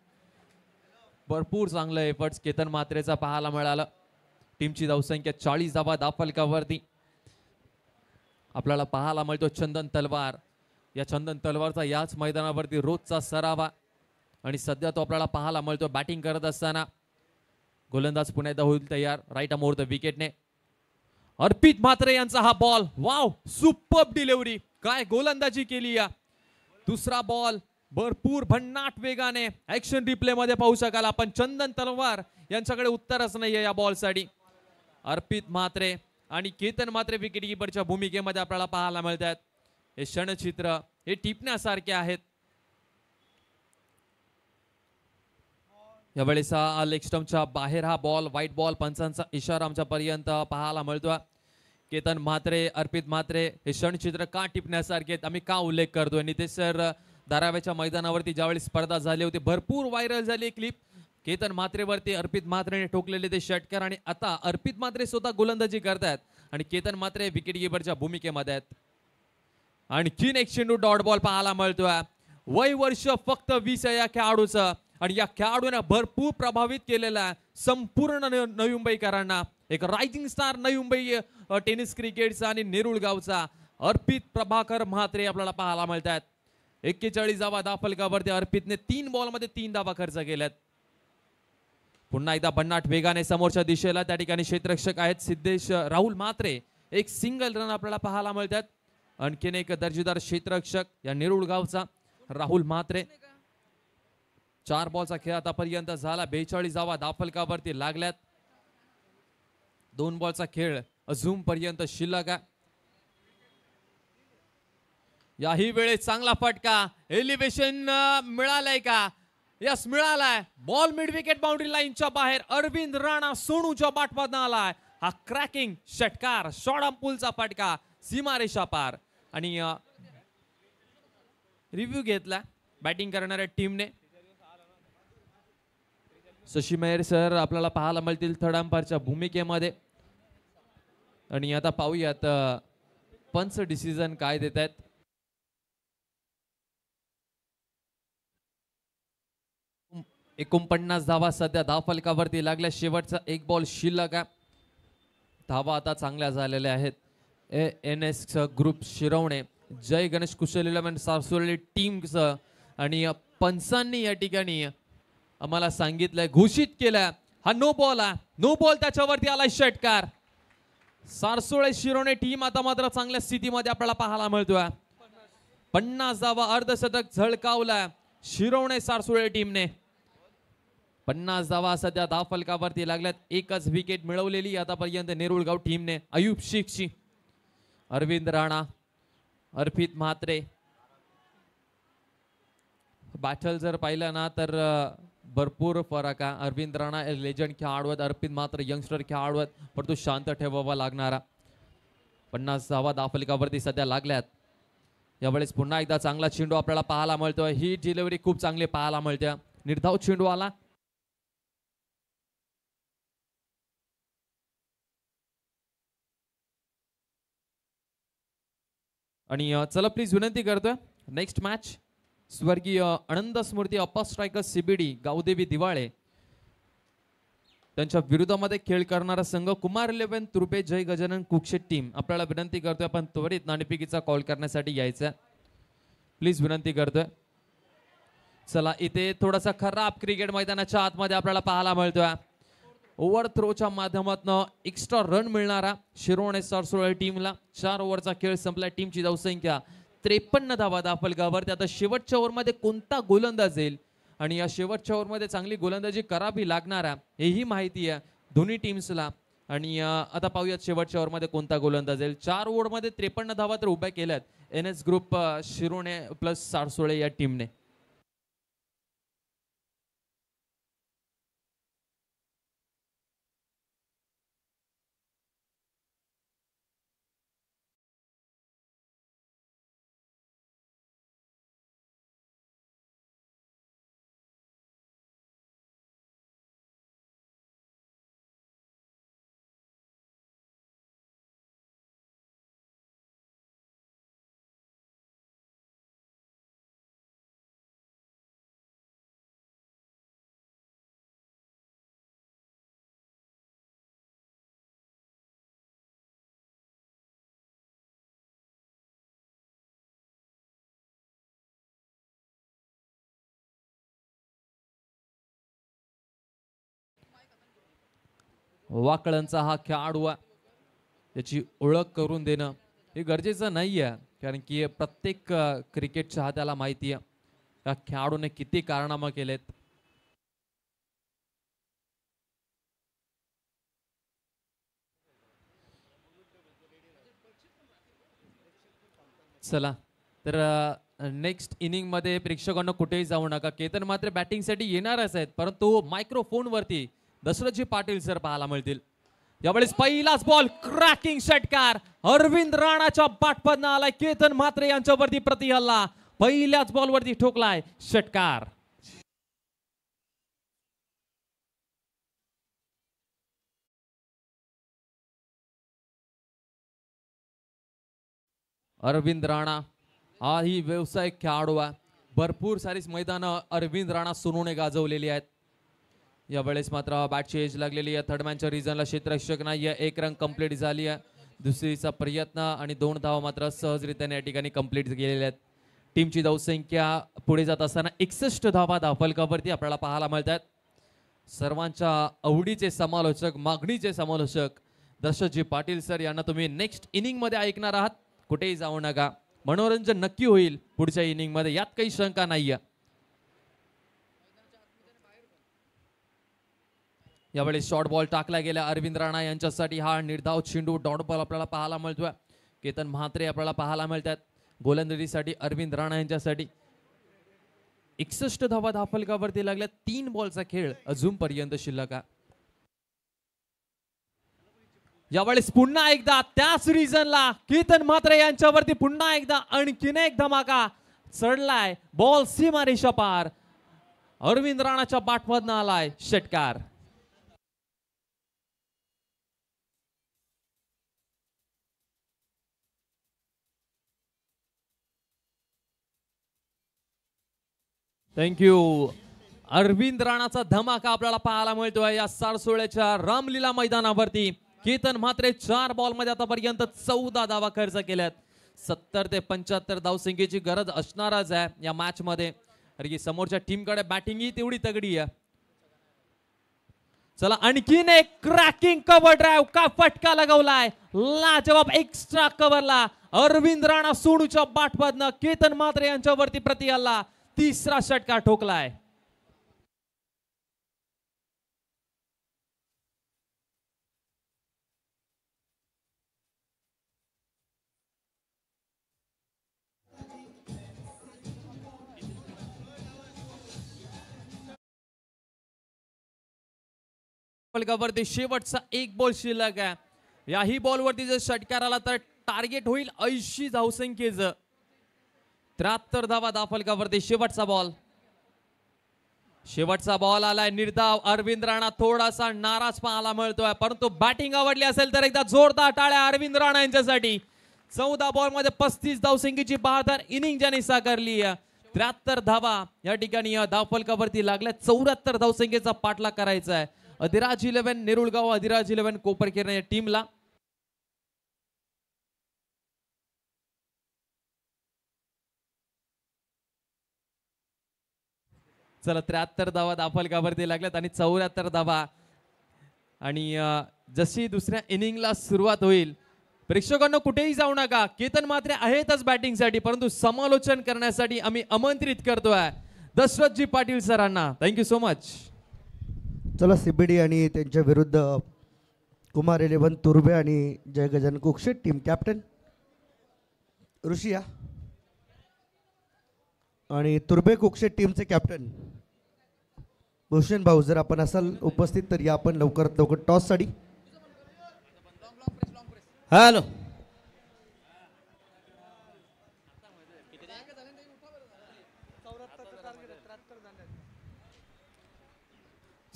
Speaker 1: भरपूर चांगलं एफर्ट्स केतन म्हात्रेचा पाहायला मिळालं. टीमची धावसंख्या 40 धावा दाफलकावरती आपल्याला पाहायला मिळतो. चंदन तलवार, या चंदन तलवारचा याच मैदानावरती रोजचा सराव आणि सध्या तो आपल्याला पाहायला मिळतो बॅटिंग करत असताना. गोलंदाज पुन्हा एकदा होईल तयार. राईट अमोर द विकेटने अर्पित म्हात्रे यांचा हा बॉल. वाव, सुपर्ब डिलिव्हरी, काय गोलंदाजी केली. या दुसरा बॉल भरपूर भन्नाट वेगाने ऍक्शन रिप्ले मध्ये पाहू शकाल आपण. चंदन तलवार यांच्याकडे उत्तरच नाहीये या बॉल साठी. अर्पित म्हात्रे आणि केतन म्हात्रे विकेट किपरच्या भूमिकेमध्ये आपल्याला पाहायला मिळतात. हे क्षणचित्र हे टिपण्यासारखे आहेत. यावेळेस लेग स्टंपच्या बाहेर हा बॉल, व्हाईट बॉल. पंचांचा इशारा आमच्यापर्यंत पाहायला मिळतोय. केतन म्हात्रे, अर्पित म्हात्रे हे क्षणचित्र का टिपण्यासारखे आहेत, आम्ही का उल्लेख करतोय. नितेश सर धाराव्याच्या मैदानावरती ज्यावेळी स्पर्धा झाली होती भरपूर व्हायरल झाली क्लिप. केतन म्हात्रेवरती अर्पित म्हात्रेने ठोकलेले ते षटकार आणि आता अर्पित म्हात्रे स्वतः गोलंदाजी करतायत आणि केतन म्हात्रे विकेट किपरच्या भूमिकेमध्ये आहेत. आणखीन एक चेंडू डॉट बॉल पाहायला मिळतोय. वय वर्ष फक्त 20 या खेळाडूचं आणि या खेळाडूने भरपूर प्रभावित केलेला संपूर्ण नवी मुंबईकरांना. एक rising star Navi Mumbai tennis क्रिकेटचा आणि नेरुळ गावचा अर्पित प्रभाकर म्हात्रे आपल्याला पाहायला मिळतात. 41 धावा धाफलकावरती अर्पितने 3 बॉलमध्ये 3 धावा खर्च केल्यात. पुन्हा एकदा भन्नाट वेगाने समोरच्या दिशेला त्या ठिकाणी क्षेत्ररक्षक आहेत सिद्धेश राहुल म्हात्रे. एक सिंगल रन आपल्याला पाहायला मिळतात. आणखीन एक दर्जेदार क्षेत्ररक्षक या नेरुळ गावचा राहुल म्हात्रे. 4 बॉलचा खेळ आतापर्यंत झाला. 42 धावा धाफलकावरती लागल्यात. 2 बॉलचा खेळ अजून पर्यंत शिल्लक आहे. याही वेळेस चांगला फटका एलिव्हेशन मिळालाय का? यस मिळालाय. बॉल मिड विकेट बाउंड्री लाईनच्या बाहेर. अरविंद राणा सोनूच्या बॅटमधून आलाय हा क्रॅकिंग षटकार. शॉर्ट पुलचा फटका सीमारेषा पार. आणि रिव्ह्यू घेतला बॅटिंग करणाऱ्या टीमने. शशी मेहर सर आपल्याला पाहायला मिळतील थर्ड अंपायरच्या भूमिकेमध्ये. आणि आता पाहूयात पंच डिसिजन काय देत आहेत. एकोणपन्नास धावा सध्या धावफलकावरती लागल्या. शेवटचा 1 बॉल शिल्लक आहे. धावा आता चांगल्या झालेल्या आहेत. एन.एस. ग्रुप शिरवणे, जय गणेश कुशल 11 सारसोली टीम्स आणि पंचांनी या ठिकाणी आम्हाला सांगितलंय, घोषित केलंय हा नो बॉल आहे. नो बॉल त्याच्यावरती आलाय षटकार. सारसोळे शिरवणे टीम आता मात्र चांगल्या स्थितीमध्ये आपल्याला पाहायला मिळतोय. 50 धावा अर्धशतक झळकावलाय शिरवणे सारसोळे टीमने. 50 धावा सध्या धावफलकावरती लागल्यात. एकच विकेट मिळवलेली आतापर्यंत नेरुळगाव टीमने अयुब शेखची. अरविंद राणा, अर्पित म्हात्रे. बॅटल जर पाहिलं ना तर भरपूर फरक आहे. अरविंद राणा लेजंड खेळाडू आहेत, अर्पित म्हात्रे यंगस्टर खेळाडू आहेत, परंतु शांत ठेवावा लागणारा. 50 धावा धावफलकावरती सध्या लागल्यात. यावेळेस पुन्हा एकदा चांगला चेंडू आपल्याला पाहायला मिळतोय. ही डिलिव्हरी खूप चांगली पाहायला मिळते. निर्धाव चेंडू आला. आणि चला प्लीज विनंती करतोय नेक्स्ट मॅच स्वर्गीय आनंद स्मृती अप्पा स्ट्रायकर सीबीडी गावदेवी दिवाळे त्यांच्या विरोधामध्ये खेळ करणारा संघ कुमार 11 तुर्पे जय गजानन कुक्षेट टीम. आपल्याला विनंती करतोय आपण त्वरित नाणेफेकीचा कॉल करण्यासाठी यायचं. प्लीज विनंती करतोय. चला इथे थोडासा खराब क्रिकेट मैदानाच्या आतमध्ये आपल्याला पाहायला मिळतोय. ओव्हर थ्रोच्या माध्यमातून एक्स्ट्रा रन मिळणारा शिरोणे सारसोळे टीमला. 4 ओव्हरचा खेळ संपला. टीमची धावसंख्या 53 धावा धावफलकावरती. आता शेवटच्या ओव्हरमध्ये कोणता गोलंदाज येईल आणि या शेवटच्या ओव्हरमध्ये चांगली गोलंदाजी करावी लागणार आहे हेही माहिती आहे दोन्ही टीम्सला. आणि आता पाहूयात शेवटच्या ओव्हरमध्ये कोणता गोलंदाज येईल. 4 ओव्हरमध्ये 53 धावा तर उभ्या केल्यात एन.एस. ग्रुप शिरोणे प्लस सारसोळे या टीमने. वाकळांचा हा खेळाडू त्याची ओळख करून देणं हे गरजेचं नाही आहे, कारण की प्रत्येक क्रिकेट चाहत्याला माहिती आहे या खेळाडूने किती कारनामे केलेत. चला तर नेक्स्ट इनिंग मध्ये प्रेक्षकांना कुठेही जाऊ नका. केतन मात्र बॅटिंग साठी येणारच आहेत, परंतु मायक्रोफोन वरती दशरथजी पाटील सर पाहायला मिळतील. यावेळेस पहिलाच बॉल क्रॅकिंग षटकार अरविंद राणाच्या बॅटमधून आलाय. केतन म्हात्रे यांच्यावरती प्रतिहल्ला पहिल्याच बॉल वरती ठोकलाय षटकार. अरविंद राणा हा ही व्यावसायिक खेळाडू आहे. भरपूर सारी मैदानं अरविंद राणा सोनूने गाजवलेली आहेत. यावेळेस मात्र बॅटची एज लागलेली आहे. थर्ड मॅनच्या रिजनला क्षेत्ररक्षक नाही आहे. 1 रन कंप्लीट झाली आहे. दुसरीचा प्रयत्न आणि 2 धावा मात्र सहजरित्याने या ठिकाणी कंप्लीट केलेल्या आहेत. टीमची धावसंख्या पुढे जात असताना 61 धावा धावफलकावरती आपल्याला पाहायला मिळतात. सर्वांच्या आवडीचे समालोचक, मागणीचे समालोचक दशरथजी पाटील सर यांना तुम्ही नेक्स्ट इनिंग मध्ये ऐकणार आहात. कुठेही जाऊ नका, मनोरंजन नक्की होईल पुढच्या इनिंग मध्ये, यात काही शंका नाहीये. यावेळी शॉर्ट बॉल टाकला गेला अरविंद राणा यांच्यासाठी. हा निर्धाव चेंडू डॉट बॉल आपल्याला पाहायला मिळतोय. केतन म्हात्रे आपल्याला पाहायला मिळतात गोलंदाजीसाठी अरविंद राणा यांच्यासाठी. 61 धावा धावफलकावरती लागल्या. 3 बॉलचा खेळ अजूनपर्यंत शिल्लक आहे. यावेळेस पुन्हा एकदा त्याच रिजनला केतन म्हात्रे यांच्यावरती पुन्हा एकदा आणखीन एक धमाका चढलाय. बॉल सीमारेषा पार. अरविंद राणाच्या बॅटमधनं आलाय षटकार. थँक्यू. अरविंद राणाचा धमाका आपल्याला पाहायला मिळतोय या सारसोळ्याच्या रामलीला मैदानावरती. केतन म्हात्रे 4 बॉल मध्ये आतापर्यंत 14 धावा खर्च केल्यात. 70 ते 75 धावसंख्येची गरज असणारच आहे या मॅच मध्ये, कारण की समोरच्या टीमकडे बॅटिंग ही तेवढी तगडी आहे. चला आणखीन एक क्रॅकिंग कव्हर ड्राइव्ह. का फटका लगावलाय लाजवाब एक्स्ट्रा कव्हरला. अरविंद राणा सोनूच्या बॅटमधनं केतन म्हात्रे यांच्यावरती प्रति हल्ला. 3रा षटकार ठोकलाय. फलकावरती शेवटचा 1 बॉल शिल्लक आहे. याही बॉलवरती जर षटकार आला तर टार्गेट होईल 80 धावसंख्येचं. 73 धावा धावफलकावरती शेवटचा बॉल. शेवटचा बॉल आलाय निर्धाव. अरविंद राणा थोडासा नाराज पाहायला मिळतोय, परंतु बॅटिंग आवडली असेल तर एकदा जोरदार टाळ्या अरविंद राणा यांच्यासाठी. 14 बॉल मध्ये 35 धावसंख्येची बहादर इनिंग ज्याने साकारली. 73 धावा या ठिकाणी धावफलकावरती लागल्या. 74 धावसंख्येचा पाठलाग करायचा आहे अधिराज 11 नेरुळगाव, अधिराज 11 कोपरखेरणा या टीमला. चला 73 धावा धावफलकावरती लागल्यात आणि 74 धावा. आणि जशी दुसऱ्या इनिंगला सुरुवात होईल, प्रेक्षकांना कुठेही जाऊ नका. केतन म्हात्रे आहेतच बॅटिंग साठी, परंतु समालोचन करण्यासाठी आम्ही आमंत्रित करतोय दशरथजी पाटील सरांना. Thank you so much.
Speaker 2: चला सीबीडी आणि त्यांच्या विरुद्ध कुमार 11 तुर्बे आणि जय गजानन कुक्षे टीम कॅप्टन ऋषिया आणि तुर्बे कुक्षे टीमचे कॅप्टन भूषण भाऊ. जर आपण असाल उपस्थित तर या आपण लवकरात लवकर टॉस साठी.
Speaker 3: हॅलो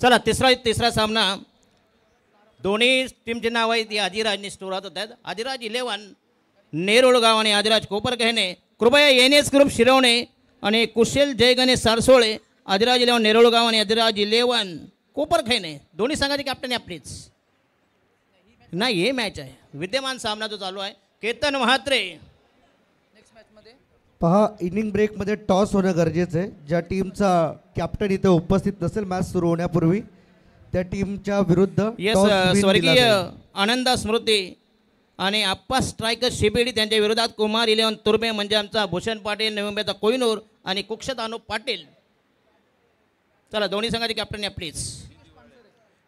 Speaker 3: चला तिसरा सामना. दोन्ही टीमचे नाव आहेत ती आदिराजने स्टोरात होत आहेत. आदिराज 11 नेरुळगाव आणि आदिराज कोपरखेरणे. कृपया एनएस ग्रुप शिरवणे आणि कुशल जय गणेश सारसोळे. आदिराज 11 नेरुळगाव आणि आदिराज 11 कोपरखेरणे. दोन्ही संघाचे कॅप्टन आहे आपलीच. नाही हे मॅच आहे, विद्यमान सामना जो चालू आहे. केतन म्हात्रे
Speaker 2: पहा, इनिंग ब्रेक मध्ये टॉस होणं गरजेचं आहे. ज्या टीमचा कॅप्टन इथे उपस्थित नसेल मॅच सुरू होण्यापूर्वी त्या टीमच्या विरुद्ध
Speaker 3: स्वर्गीय आनंदा स्मृती आणि आप्पा स्ट्रायकर शिबेडी त्यांच्या विरोधात कुमार 11 तुर्बे म्हणजे आमचा भूषण पाटील, नवी मुंबईचा कोहिनूर आणि कुक्षत अनुप पाटील. चला दोन्ही संघाचे कॅप्टन आहे please.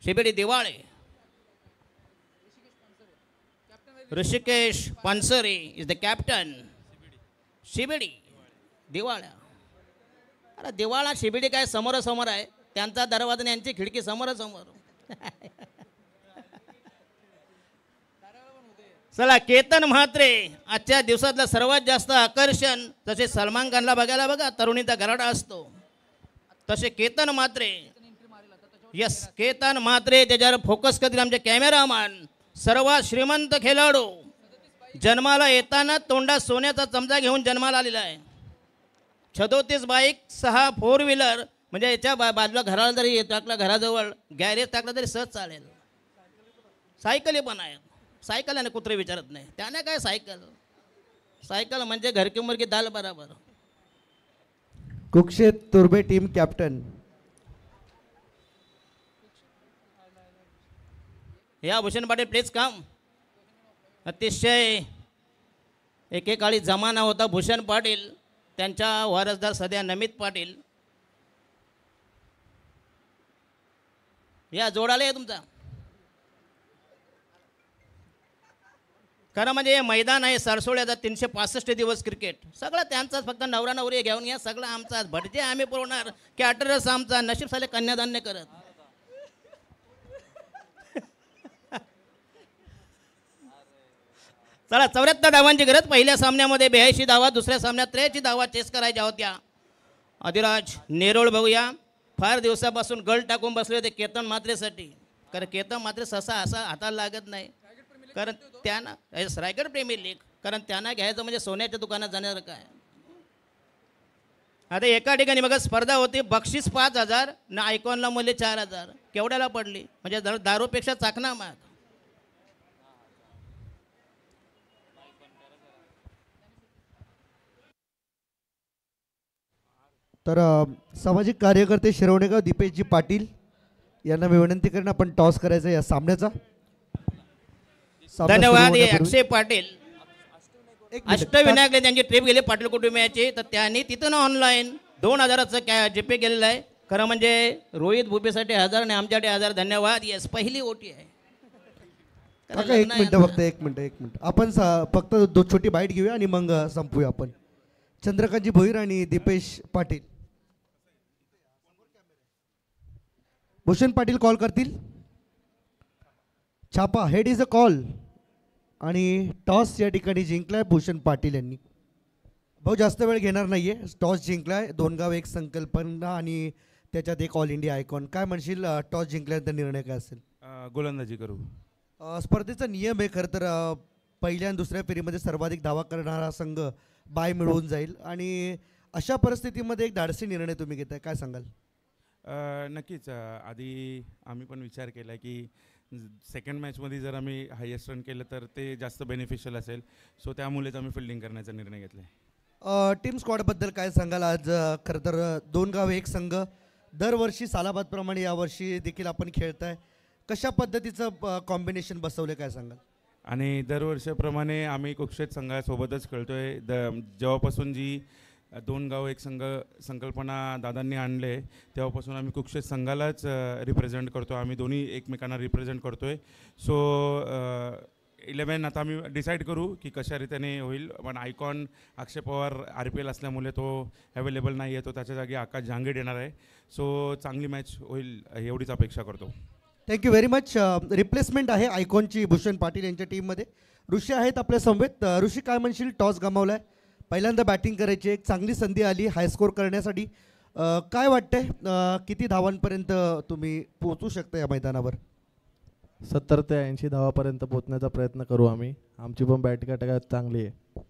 Speaker 3: Shibedi Diwale, Rishikesh Pansare is the captain. Shibedi Diwala. अरे दिवाळा शिबेडी काय समोरासमोर आहे, त्यांचा दरवाजा आणि यांची खिडकी समोरासमोर. चला केतन म्हात्रे आजच्या दिवसातलं सर्वात जास्त आकर्षण. तसे सलमान खानला बघायला बघा तरुणीचा गराडा असतो, तसे केतन म्हात्रे. यस केतन म्हात्रे त्याच्यावर फोकस करतील आमचे कॅमेरामॅन. सर्वात श्रीमंत खेळाडू, जन्माला येताना तोंडात सोन्याचा चमचा घेऊन जन्माला आलेला आहे. 37 बाईक, 6 4 व्हीलर. म्हणजे याच्या बाजूला घराला जरी टाकला, घराजवळ गॅरेज टाकला तरी सहज चालेल. सायकली पण आहेत. सायकल आणि कुत्रे विचारत नाही. त्याने काय सायकल, सायकल म्हणजे घरकी मुर्गी दाल बराबर.
Speaker 2: कुक्षेत तुर्बे टीम कॅप्टन.
Speaker 3: या भूषण पाटील प्लीज काम. अतिशय एकेकाळी जमाना होता भूषण पाटील, त्यांच्या वारसदार सध्या नमित पाटील. या जोडाला आहे तुमचा. खरं म्हणजे हे मैदान आहे सरसोळ्याचा 365 दिवस क्रिकेट सगळं त्यांचाच. फक्त नवरा नवरी घेऊन या सगळं आमचाच. भटजे आम्ही पुरवणार, कॅटरर्स आमचा, नशीब साले कन्यादान करत. चला 74 धावांची गरज. पहिल्या सामन्यामध्ये 82 धावा, दुसऱ्या सामन्यात 83 धावा चेस करायच्या होत्या. अधिराज नेरोळ बघूया. फार दिवसापासून गळ टाकून बसले होते केतन मात्रेसाठी. कारण केतन मात्रे ससा असा हाताला लागत नाही. कारण त्यांना रायगड प्रीमियर लीग, कारण त्यांना घ्यायचं म्हणजे सोन्याच्या दुकानात जाणार काय. आता एका ठिकाणी बघा स्पर्धा होती, बक्षीस 5,000 ना आयकॉनला मूल्य 4,000. केवढ्याला पडली म्हणजे दारूपेक्षा चाकणा माग.
Speaker 2: तर सामाजिक कार्यकर्ते शिरवणेगाव दीपेशजी पाटील यांना मी विनंती करेन आपण टॉस करायचा या सामन्याचा. सामना सुरू
Speaker 3: धन्यवाद.
Speaker 2: होण्यापूर्वी-
Speaker 3: अक्षय पाटील
Speaker 2: एक मिनिट.
Speaker 3: अष्टविनायकला त्यांची ट्रिप गेली पाटील कुटुंबियाची, तर त्यांनी तिथून ऑनलाईन 2,000चं जीपे केलेलं आहे. खरं म्हणजे रोहित भूपेसाठी 1,000 आणि आमच्याकडे 1,000. धन्यवाद. येस पहिली ओटी आहे.
Speaker 2: काका एक मिनिट फक्त एक मिनिट आपण फक्त छोटी बाईट घेऊया आणि मग संपूया आपण. चंद्रकांतजी भोईर आणि दीपेश पाटील. भूषण पाटील कॉल करतील. छापा हेड इज अ कॉल आणि टॉस या ठिकाणी जिंकलाय भूषण पाटील यांनी. भाऊ जास्त वेळ घेणार नाहीये. टॉस जिंकलाय. 2 गाव 1 संकल्पना आणि त्याच्यात एक ऑल इंडिया आयकॉन. काय म्हणशील टॉस जिंकल्यानंतर निर्णय काय असेल?
Speaker 4: गोलंदाजी करू.
Speaker 2: स्पर्धेचा नियम आहे खरं तर पहिल्या आणि दुसऱ्या फेरीमध्ये सर्वाधिक धावा करणारा संघ बाय मिळवून जाईल आणि अशा परिस्थितीमध्ये एक धाडसी निर्णय तुम्ही घेताय. काय सांगाल?
Speaker 4: नक्कीच. आधी आम्ही पण विचार केला की सेकंड मॅचमध्ये जर आम्ही हायेस्ट रन केलं तर ते जास्त बेनिफिशियल असेल. सो त्यामुळेच आम्ही फिल्डिंग करण्याचा निर्णय घेतला आहे.
Speaker 2: टीम स्क्वॉडबद्दल काय सांगाल? आज खरं तर 2 गाव 1 संघ दरवर्षी सालाबादप्रमाणे यावर्षी देखील आपण खेळताय. कशा पद्धतीचं कॉम्बिनेशन बसवलं काय सांगाल?
Speaker 4: आणि दरवर्षाप्रमाणे आम्ही कुक्षेत संघासोबतच खेळतोय. जेव्हापासून जी 2 गाव 1 संघ संकल्पना दादांनी आणले तेव्हापासून आम्ही कुक्षेत संघालाच रिप्रेझेंट करतो. आम्ही दोन्ही एकमेकांना रिप्रेझेंट करतोय. सो 11 आता आम्ही डिसाईड करू की कशा रीतीने होईल. पण आयकॉन अक्षय पवार RPL असल्यामुळे तो अवेलेबल नाही आहे. तो त्याच्या जागी आकाश झांगेड येणार आहे. सो चांगली मॅच होईल एवढीच अपेक्षा करतो.
Speaker 2: Thank you very much. रिप्लेसमेंट आहे आयकॉनची भूषण पाटील यांच्या टीममध्ये. ऋषी आहेत आपल्या समवेत. ऋषी काय म्हणशील? टॉस गमावलाय, पहिल्यांदा बॅटिंग करायची, एक चांगली संधी आली हाय स्कोर करण्यासाठी. काय वाटतंय किती धावांपर्यंत तुम्ही पोहोचू शकता या मैदानावर?
Speaker 5: 70 ते 80 धावापर्यंत पोहोचण्याचा प्रयत्न करू आम्ही. आमची पण बॅटिंग अटॅक चांगली आहे.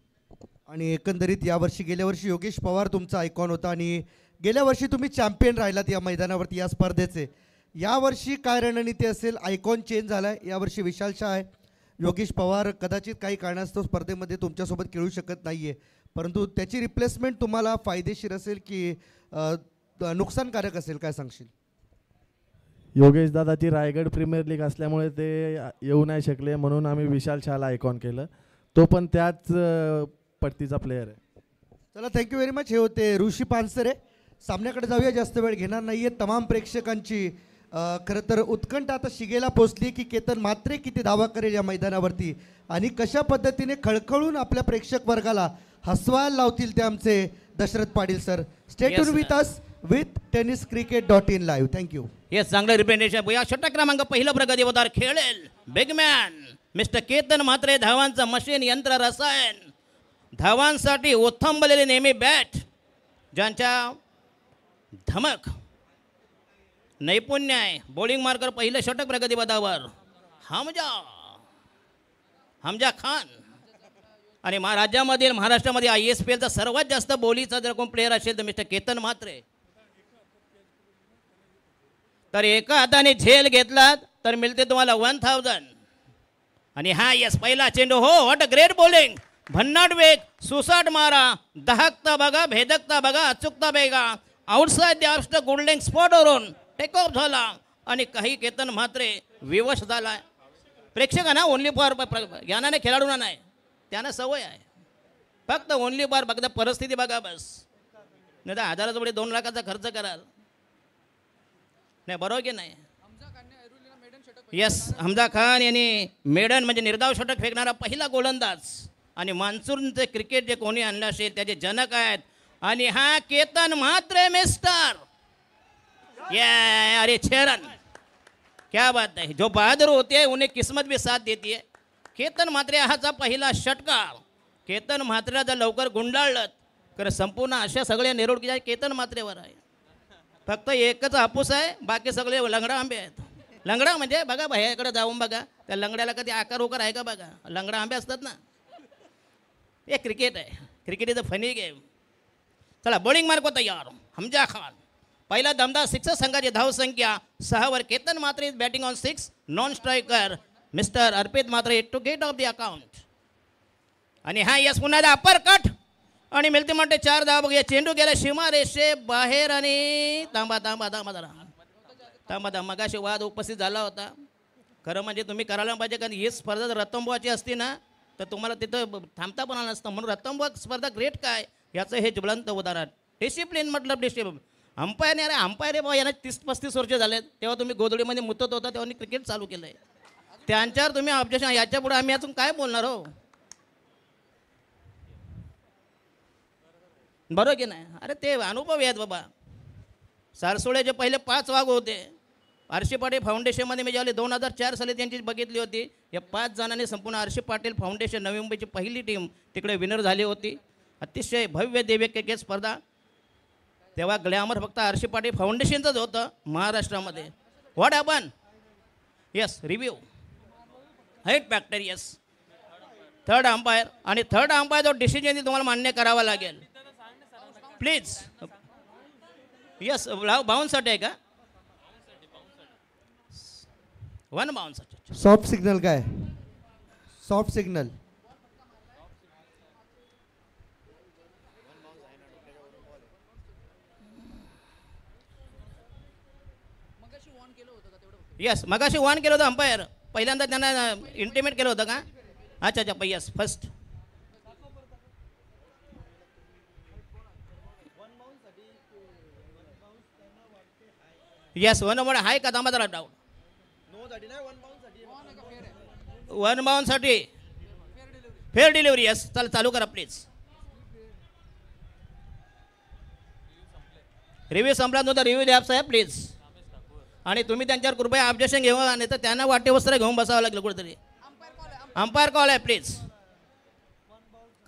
Speaker 2: आणि एकंदरीत यावर्षी गेल्या वर्षी योगेश पवार तुमचा आयकॉन होता आणि गेल्या वर्षी तुम्ही चॅम्पियन राहिलात या मैदानावरती या स्पर्धेचे. यावर्षी काय रणनीती असेल? आयकॉन चेंज झाला आहे. यावर्षी विशाल शाह आहे. योगेश पवार कदाचित काही कारणास्तव स्पर्धेमध्ये तुमच्यासोबत खेळू शकत नाही आहे, परंतु त्याची रिप्लेसमेंट तुम्हाला फायदेशीर असेल की नुकसानकारक असेल? काय सांगशील?
Speaker 5: योगेश दादाची रायगड प्रीमियर लीग असल्यामुळे ते येऊ नाही शकले, म्हणून आम्ही विशाल शहाला आयकॉन केलं. तो पण त्याच पट्टीचा प्लेयर आहे.
Speaker 2: चला थँक्यू व्हेरी मच. हे होते ऋषी पानसरे. सामन्याकडे जाऊया, जास्त वेळ घेणार नाही आहे. तमाम प्रेक्षकांची खरं तर उत्कंठ आता शिगेला पोचली की केतन मात्रे किती धावा करेल या मैदानावरती आणि कशा पद्धतीने खळखळून आपल्या प्रेक्षक वर्गाला हसवायला लावतील ते आमचे Dashrath Patil sir. Stay tune with us with tenniscricket.in live. Thank you.
Speaker 3: Yes चांगलं रिप्रेझेंटेशन. या षटक क्रमांक पहिलं प्रगतीवतार खेळेल बिगमॅन मिस्टर केतन म्हात्रे. धावांचं मशीन, यंत्र, रसायन. धावांसाठी ओथंबलेले नेहमी बॅट, ज्यांच्या धमक नैपुण्य आहे. बॉलिंग मार्कर पहिलं षटक प्रगतीपदावर हमजा खान. आणि राज्यामधील महाराष्ट्रामध्ये ISPLचा सर्वात जास्त बोलीचा जर कोण प्लेअर असेल तर मिस्टर केतन म्हात्रे. तर एका हाताने झेल घेतलात तर मिळते तुम्हाला 1,000 आणि हा येस पहिला चेंडू हो व्हॉट अ ग्रेट बॉलिंग भन्नाट वेग सुसाट मारा दहाकता बघा भेदकता बघा अचूकता बेगा आउटसाइड द ऑफ गोल्डन स्पॉटवरून टेक ऑफ झाला आणि काही केतन म्हात्रे विवश झाला प्रेक्षकांना ओनली फॉर ज्ञानाने खेळाडूंना नाही त्यांना सवय आहे फक्त ओनली फॉर फक्त परिस्थिती बघा बस नाही तर हजाराच्या पुढे 2 लाखाचा खर्च कराल नाही बरोबर की नाही येस हमजा खान यांनी मेडन म्हणजे निर्धाव षटक फेकणारा पहिला गोलंदाज आणि मान्सूनचे क्रिकेट जे कोणी आणलं असेल त्याचे जनक आहेत आणि हा केतन म्हात्रे मिस्टर अरे 6 रन क्या बात है जो बहादुर होते हैं उन्हें किस्मत भी साथ देती है केतन म्हात्रे हाचा पहिला षटकार केतन म्हात्रेला जर लवकर गुंडाळलं तर संपूर्ण अशा सगळ्या निरोडकीच्या केतन म्हात्रेवर आहे फक्त एकच हापूस आहे बाकी सगळे लंगडा आंबे आहेत लंगडा म्हणजे बघा बाहेरकडे जाऊन बघा त्या लंगड्याला कधी आकार उकार आहे का बघा लंगडा आंबे असतात ना हे क्रिकेट आहे cricket is a funny game चला बॉलिंग मार्को तयार हमजा खान पहिला दमदार 6 संघाची धावसंख्या 6 वर Ketan Mhatre is batting on 6 non striker mister Arpit Mhatre to get off the account आणि हा यस पुन्हा अपर कट आणि मिळते म्हणते 4 धावा बघूया चेंडू गेला सीमा रेषे बाहेर आणि तांबा मगाशी वाद उपस्थित झाला होता खरं म्हणजे तुम्ही करायला पाहिजे कारण ही स्पर्धा जर रतंबुवाची असती ना तर तुम्हाला तिथं थांबता पण आलं नसतं म्हणून रतंबुवा स्पर्धा ग्रेट काय याचं हे ज्वलंत उदाहरण डिसिप्लिन मतलब डिसिप्लिन अंपायरने अरे अंपायर बाबा यांना 30-35 वर्ष झालेत तेव्हा तुम्ही गोधडीमध्ये मुतत होता तेव्हा क्रिकेट चालू केलं आहे त्यांच्यावर तुम्ही ऑब्जेक्शन याच्या पुढे आम्ही अजून काय बोलणार हो बरोबर की नाही अरे ते अनुभव आहेत बाबा सारसोळ्याचे पहिले 5 वाघ होते आरशी पाटील फाउंडेशनमध्ये मी ज्यावेळी 2004 साली त्यांची बघितली होती या 5 जणांनी संपूर्ण आरशी पाटील फाउंडेशन नवी मुंबईची पहिली टीम तिकडे विनर झाली होती अतिशय भव्य दिव्य क्रिकेट स्पर्धा तेव्हा ग्लॅमर फक्त आरशी पाटील फाउंडेशनचंच होतं महाराष्ट्रामध्ये what happen yes review height factor yes third umpire आणि थर्ड अंपायर जो डिसिजन तुम्हाला मान्य करावा लागेल प्लीज येस बाउन्ससाठी आहे का 1 बाउन्स
Speaker 2: सॉफ्ट सिग्नल काय सॉफ्ट सिग्नल
Speaker 3: येस मगाशी 1 केलं होतं अंपायर पहिल्यांदा त्यांना इंटिमेट केलं होतं का अच्छा अच्छा येस फर्स्ट येस 1 नंबर आहे का थांबा जरा डाऊट 1 बाउन्ससाठी फेअर डिलिव्हरी येस चला चालू करा प्लीज रिव्ह्यू संपला नव्हता रिव्ह्यू द्या साहेब प्लीज आणि तुम्ही त्यांच्यावर कृपया ऑब्जेक्शन घेऊ नाही तर त्यांना वाटेवस्त्र घेऊन बसावं लागलं कुठेतरी अंपायर कॉल आहे प्लीज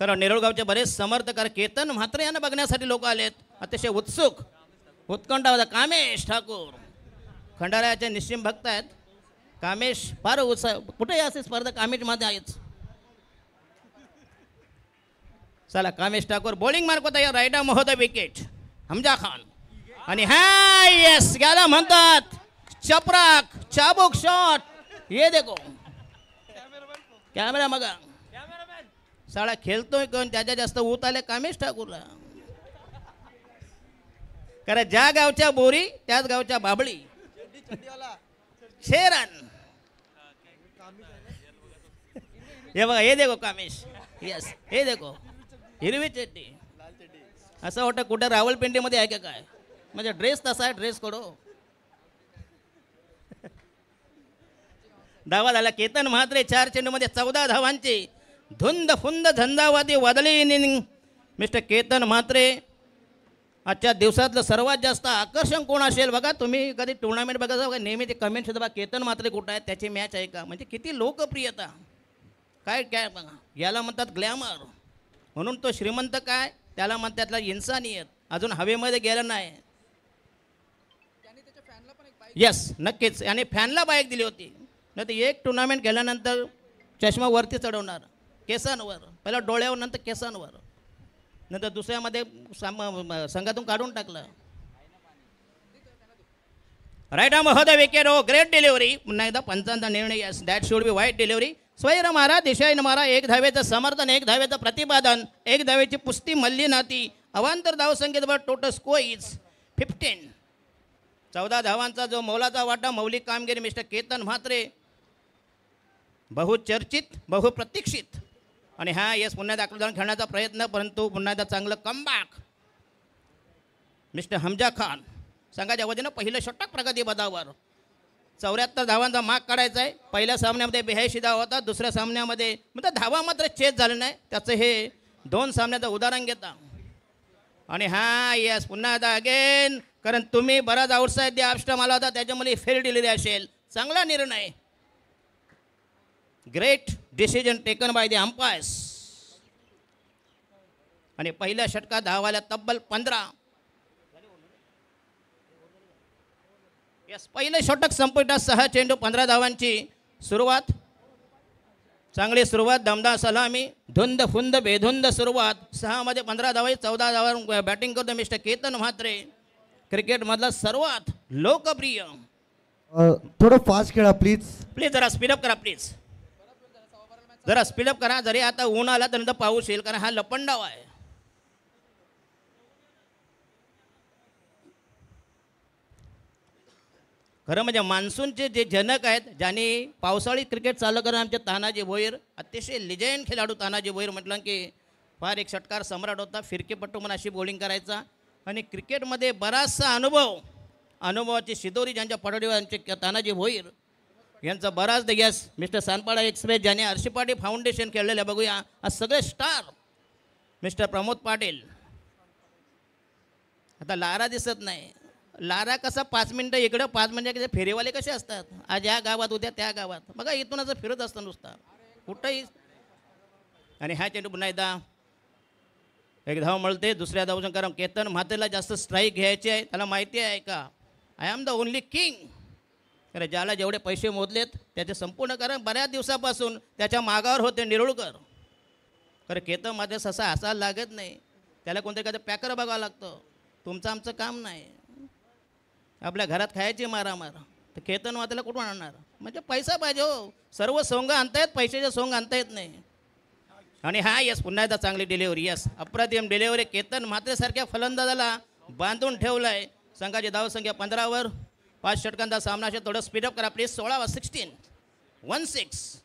Speaker 3: कारण नेरुळगावचे बरेच समर्थक केतन म्हात्रे यांना बघण्यासाठी लोक आलेत अतिशय उत्सुक उत्कंठ होता कामेश ठाकूर खंडाळ्याचे निश्चिम भक्त आहेत कामेश फार उत्साह कुठेही असे स्पर्धा कामेशमध्ये आहेच चला कामेश ठाकूर बॉलिंग मार्क होता या रायडा महोदय विकेट हमजा खान आणि हा येस गेला म्हणतात चपराक चाबुक शॉट ये देखो कॅमेरा मगा साळा खेळतोय कोण त्याच्या जास्त ऊत आले कामेश ठाकूरला कारण ज्या गावच्या बोरी त्याच गावच्या बाबळी 6 रन हे बघा हे देखो कामेश यस हे देखो हिरवी चड्डी असं वाटतं कुठं रावलपिंडीमध्ये आहे का काय म्हणजे ड्रेस तसा आहे ड्रेस कडो धावा झाला केतन म्हात्रे 4 चेंडूमध्ये 14 धावांची धुंद फुंद झंझावाती वादळी इनिंग मिस्टर केतन म्हात्रे आजच्या दिवसातलं सर्वात जास्त आकर्षण कोण असेल बघा तुम्ही कधी टुर्नामेंट बघा बघा नेहमी ते कमेंट सुद्धा बघा केतन म्हात्रे कुठं आहे त्याची मॅच आहे का म्हणजे किती लोकप्रियता काय काय बघा याला म्हणतात ग्लॅमर म्हणून तो श्रीमंत काय त्याला म्हणतात इन्सानियत अजून हवेमध्ये गेलं नाही येस नक्कीच आणि फॅनला बाईक दिली होती नाही तर एक टुर्नामेंट केल्यानंतर चष्मा वरती चढवणार केसांवर पहिला डोळ्यावर नंतर केसांवर नंतर दुसऱ्यामध्ये संघातून काढून टाकलं राईट महोदय विकेट हो ग्रेट डिलिव्हरी पुन्हा एकदा पंचांचा निर्णय यस दॅट शुड बी वाईट डिलिव्हरी स्वैर मारा दिशाईन मारा, एक धावेचं समर्थन, एक धावेचं प्रतिपादन, एक धावेची पुस्ती मल्ली नाती, अवांतर धावसंख्येवर टोटल स्कोर इज 15. 14 धावांचा जो मौलाचा वाटा, मौलिक कामगिरी मिस्टर केतन म्हात्रे, बहुचर्चित बहुप्रतीक्षित. आणि हा यस पुन्हा एकदा आक्रमण खेळण्याचा प्रयत्न, परंतु पुन्हा एकदा चांगलं कमबॅक मिस्टर हमजा खान. संघाच्या वतीनं पहिलं षटक प्रगती पदावर. 74 धावांचा माग काढायचा आहे. पहिल्या सामन्यामध्ये 82 धावा होता, दुसऱ्या सामन्यामध्ये म्हणजे धावा मात्र चेस झालं नाही. त्याचं हे 2 सामन्याचं उदाहरण घेता. आणि हा यस पुन्हा एकदा अगेन, कारण तुम्ही बराच आउटसाईड द्या ऑप्शन आला होता, त्याच्यामुळे फेल डिलिव्हरी असेल. चांगला निर्णय, great decision taken by the umpires. आणि पहिल्या षटकात धावाल्या तब्बल 15. यस पहिलं षटक संपवितात 6 चेंडू 15 धावांची सुरुवात. चांगली सुरुवात, दमदार सलामी, धुंद फुंद बेधुंद सुरुवात. 6 मध्ये 15 धावा, 14 धावांवर बॅटिंग करतो मिस्टर केतन म्हात्रे. क्रिकेटमधला सर्वात लोकप्रिय.
Speaker 2: थोडं फास्ट खेळा प्लीज.
Speaker 3: प्लीज जरा स्पीडअप करा प्लीज, जरा स्पीडअप करा. जरी आता ऊन आला तर नंतर पाऊस येईल, कारण हा लपंडाव आहे. खरं म्हणजे मान्सूनचे जे जनक आहेत, ज्यांनी पावसाळी क्रिकेट चालू करून आमचे तानाजी भोईर, अतिशय लिजेंड खेळाडू तानाजी भोईर म्हटलं की फार एक षटकार सम्राट होता. फिरकेपट्टू म्हणून अशी बॉलिंग करायचा आणि क्रिकेटमध्ये बराचसा अनुभवाची शिदोरी ज्यांच्या पडोडीवर आमचे तानाजी भोईर यांचा बराच यस मिस्टर सानपाडा एक्सप्रेस, ज्याने अर्शीपाटी फाउंडेशन खेळलेलं बघूया. आज सगळे स्टार मिस्टर प्रमोद पाटील. आता लारा दिसत नाही. लारा कसा 5 मिनटं इकडं 5 मिनटं फेरीवाले कसे असतात, आज या गावात उद्या त्या गावात, बघा इथून असं फिरत असतं नुसता कुठंही. आणि हा चेंडू पुन्हा एकदा एक धाव मिळते. दुसऱ्या धावून कारण केतन म्हात्रेला जास्त स्ट्राईक घ्यायची आहे. त्याला माहिती आहे का, I am the only king. कारण ज्याला जेवढे पैसे मोजलेत त्याचे संपूर्ण, कारण बऱ्याच दिवसापासून त्याच्या मागावर होते निरुळकर. कारण केतन म्हात्रे ससा हसायला लागत नाही, त्याला कोणतरी काय पॅकर बघावं लागतं. तुमचं आमचं काम नाही. आपल्या घरात खायची मारामार, तर केतन म्हात्रेला कुठून आणणार, म्हणजे पैसा पाहिजे हो. सर्व सोंग आणता येत, पैशाचे सोंग आणता येत नाही. आणि हा यस पुन्हा एकदा चांगली डिलिव्हरी, यस अप्रतिम डिलिव्हरी. केतन म्हात्रेसारख्या फलंदाजाला बांधून ठेवलं आहे. संघाची धावसंख्या 15वर. 5 षटकांचा सामना असेल. थोडं स्पीडअप करा प्लीज. 16 16 16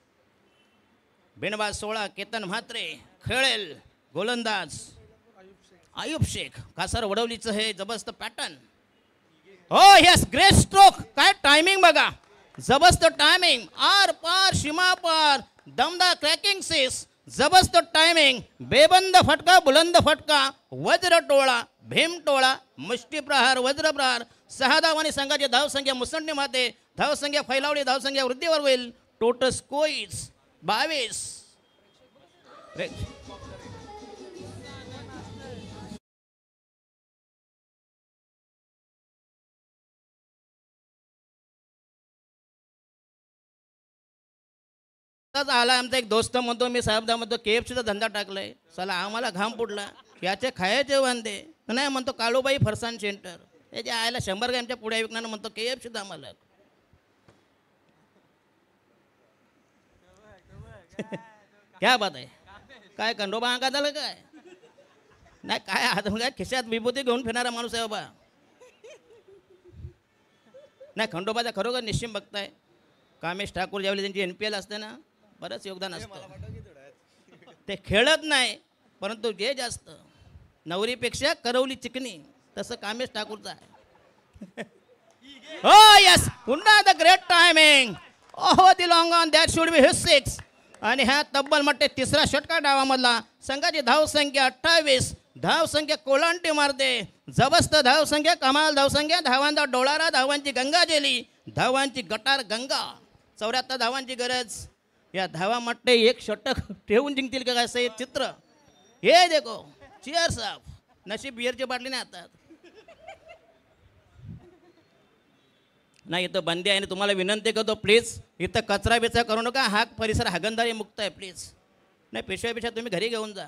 Speaker 3: बिनबाज 16. केतन म्हात्रे खेळेल गोलंदाज आयुब शेख. कासार वडवलीचं हे जबरदस्त पॅटर्न. हो यस ग्रेट स्ट्रोक. काय टायमिंग बघा, जबरदस्त टायमिंग, आर पार सीमा पार, दमदार क्रॅकिंग सिक्स, जबरदस्त टायमिंग, बेबंद फटका, बुलंद फटका, वज्र टोळा, भीम टोळा, मुष्टीप्रहार, वज्रप्रहार. 6 धावांनी संघाची धावसंख्या मुसंडीमध्ये धावसंख्या फैलावली, धावसंख्या वृद्धीवर होईल. Total score is 22. आला आमचा एक दोस्त म्हणतो, मी साहेबदा म्हणतो KFCचा धंदा टाकलाय. चला आम्हाला घाम फुटला, याचे खायचे वांदे. नाही म्हणतो काळूबाई फरसाण सेंटर, याच्या आयला 100 ग्रॅमच्या पुढे विकणार म्हणतो KFCचा आम्हाला. क्या बात आहे. काय खंडोबा अंगात झालं काय, नाही काय हात काय खिशात विभूती घेऊन फिरणारा माणूस आहे बाबा. नाही खंडोबाचा खरोखर निश्चिम बघताय. कामेश ठाकूर ज्यावेळी त्यांची NPL असते ना, बरंच योगदान असतं. ते खेळत नाही, परंतु जे जास्त नवरीपेक्षा करवली चिकनी, तसं कामेश ठाकूरचं आहे. हो यस पुन्हा the great timing. Oh the long on that should be his 6. आणि ह्या तब्बल म्हटते 3रा षटका डावामधला. संघाची धावसंख्या 28. धावसंख्या कोलांटी मारते, जबरदस्त धावसंख्या, कमाल धावसंख्या, धावांचा डोळारा, धावांची गंगा जेली, धावांची गटार गंगा. 74 धावांची गरज. या धावा म्हटते 1 षटक ठेवून जिंकतील का असं एक चित्र. हे देखो चिअर्स अप. नशीब बिअरची बाटली नाही हातात. नाही इथं बंदी आहे. तुम्हाला विनंती करतो प्लीज इथं कचरा बिचरा करू नका. हा परिसर हागंदारी मुक्त आहे प्लीज. नाही पेशव्यापेक्षा तुम्ही घरी घेऊन जा.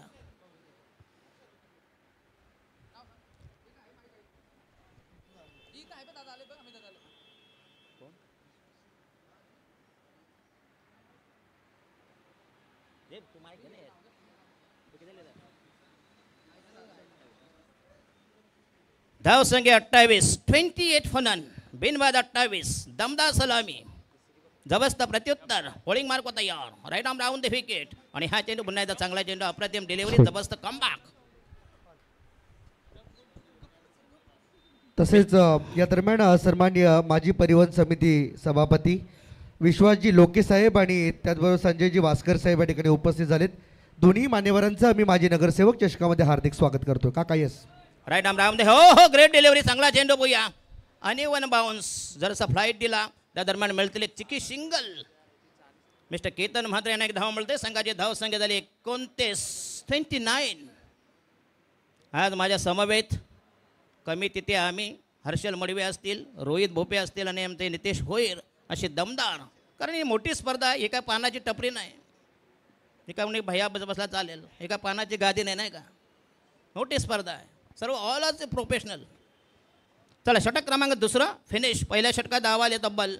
Speaker 3: धावसंख्या 28, 28 फनन, बिनबाद 28, दमदार सलामी, जबरदस्त प्रत्युत्तर, बॉलिंग मार्क तयार, right arm round the wicket आणि हा चेंडू पुन्हा एकदा चांगला चेंडू, अप्रतिम डिलिव्हरी, जबरदस्त कमबॅक.
Speaker 2: तसेच या दरम्यान सन्माननीय माजी परिवहन समिती सभापती विश्वासजी लोके साहेब आणि त्याचबरोबर संजयजी वास्कर साहेब या ठिकाणी उपस्थित झालेत. दोन्ही मान्यवरांचं मी माजी नगरसेवक चषकामध्ये हार्दिक स्वागत करतो. काका येस.
Speaker 3: राईट आर्म राऊंड हो हो, ग्रेट डिलिव्हरी, चांगला चेंडू बोया आणि वन बाउन्स, जरासा फ्लाईट दिला त्या दरम्यान मिळतील एक चिकी सिंगल. मिस्टर केतन म्हात्रे यांना एक धाव मिळते. संघाची धावसंख्या झाली 29. आज माझ्या समवेत कमी तिथे आम्ही हर्षल मडवे असतील, रोहित भोपे असतील आणि आमचे नितेश होईर अशी दमदार, कारण ही मोठी स्पर्धा, एका पानाची टपरी नाही, एका म्हणजे भैया बसला चालेल, एका पानाची गादी नाही का, मोठी स्पर्धा आहे, सर्व ऑल आर प्रोफेशनल. चला षटक क्रमांक दुसरा फिनिश. पहिल्या षटकात धावाले तब्बल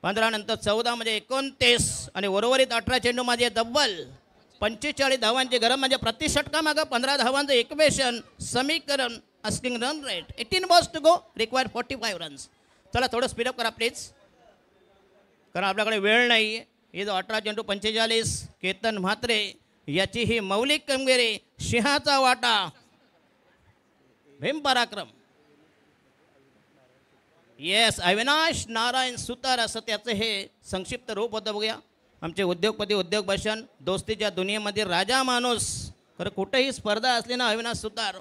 Speaker 3: 15 नंतर 14 म्हणजे 29 आणि उर्वरित 18 चेंडू माझे तब्बल 45 धावांचे गरम, म्हणजे प्रति षटकामागं 15 धावांचं इक्वेशन समीकरण. Asking run rate 18 balls to go, required 45 runs. चला थोडं स्पीडअप करा प्लीज, कारण आपल्याकडे वेळ नाही. हे जो 18 चेंडू 45, केतन म्हात्रे याची ही मौलिक कामगिरी, सिंहाचा वाटा, भीम पराक्रम. येस, अविनाश नारायण सुतार असं त्याचं हे संक्षिप्त रूप होतं. बघूया आमचे उद्योगपती, उद्योग भाषण, दोस्तीच्या दुनियेमध्ये राजा माणूस. खरं कुठेही स्पर्धा असली ना, अविनाश सुतार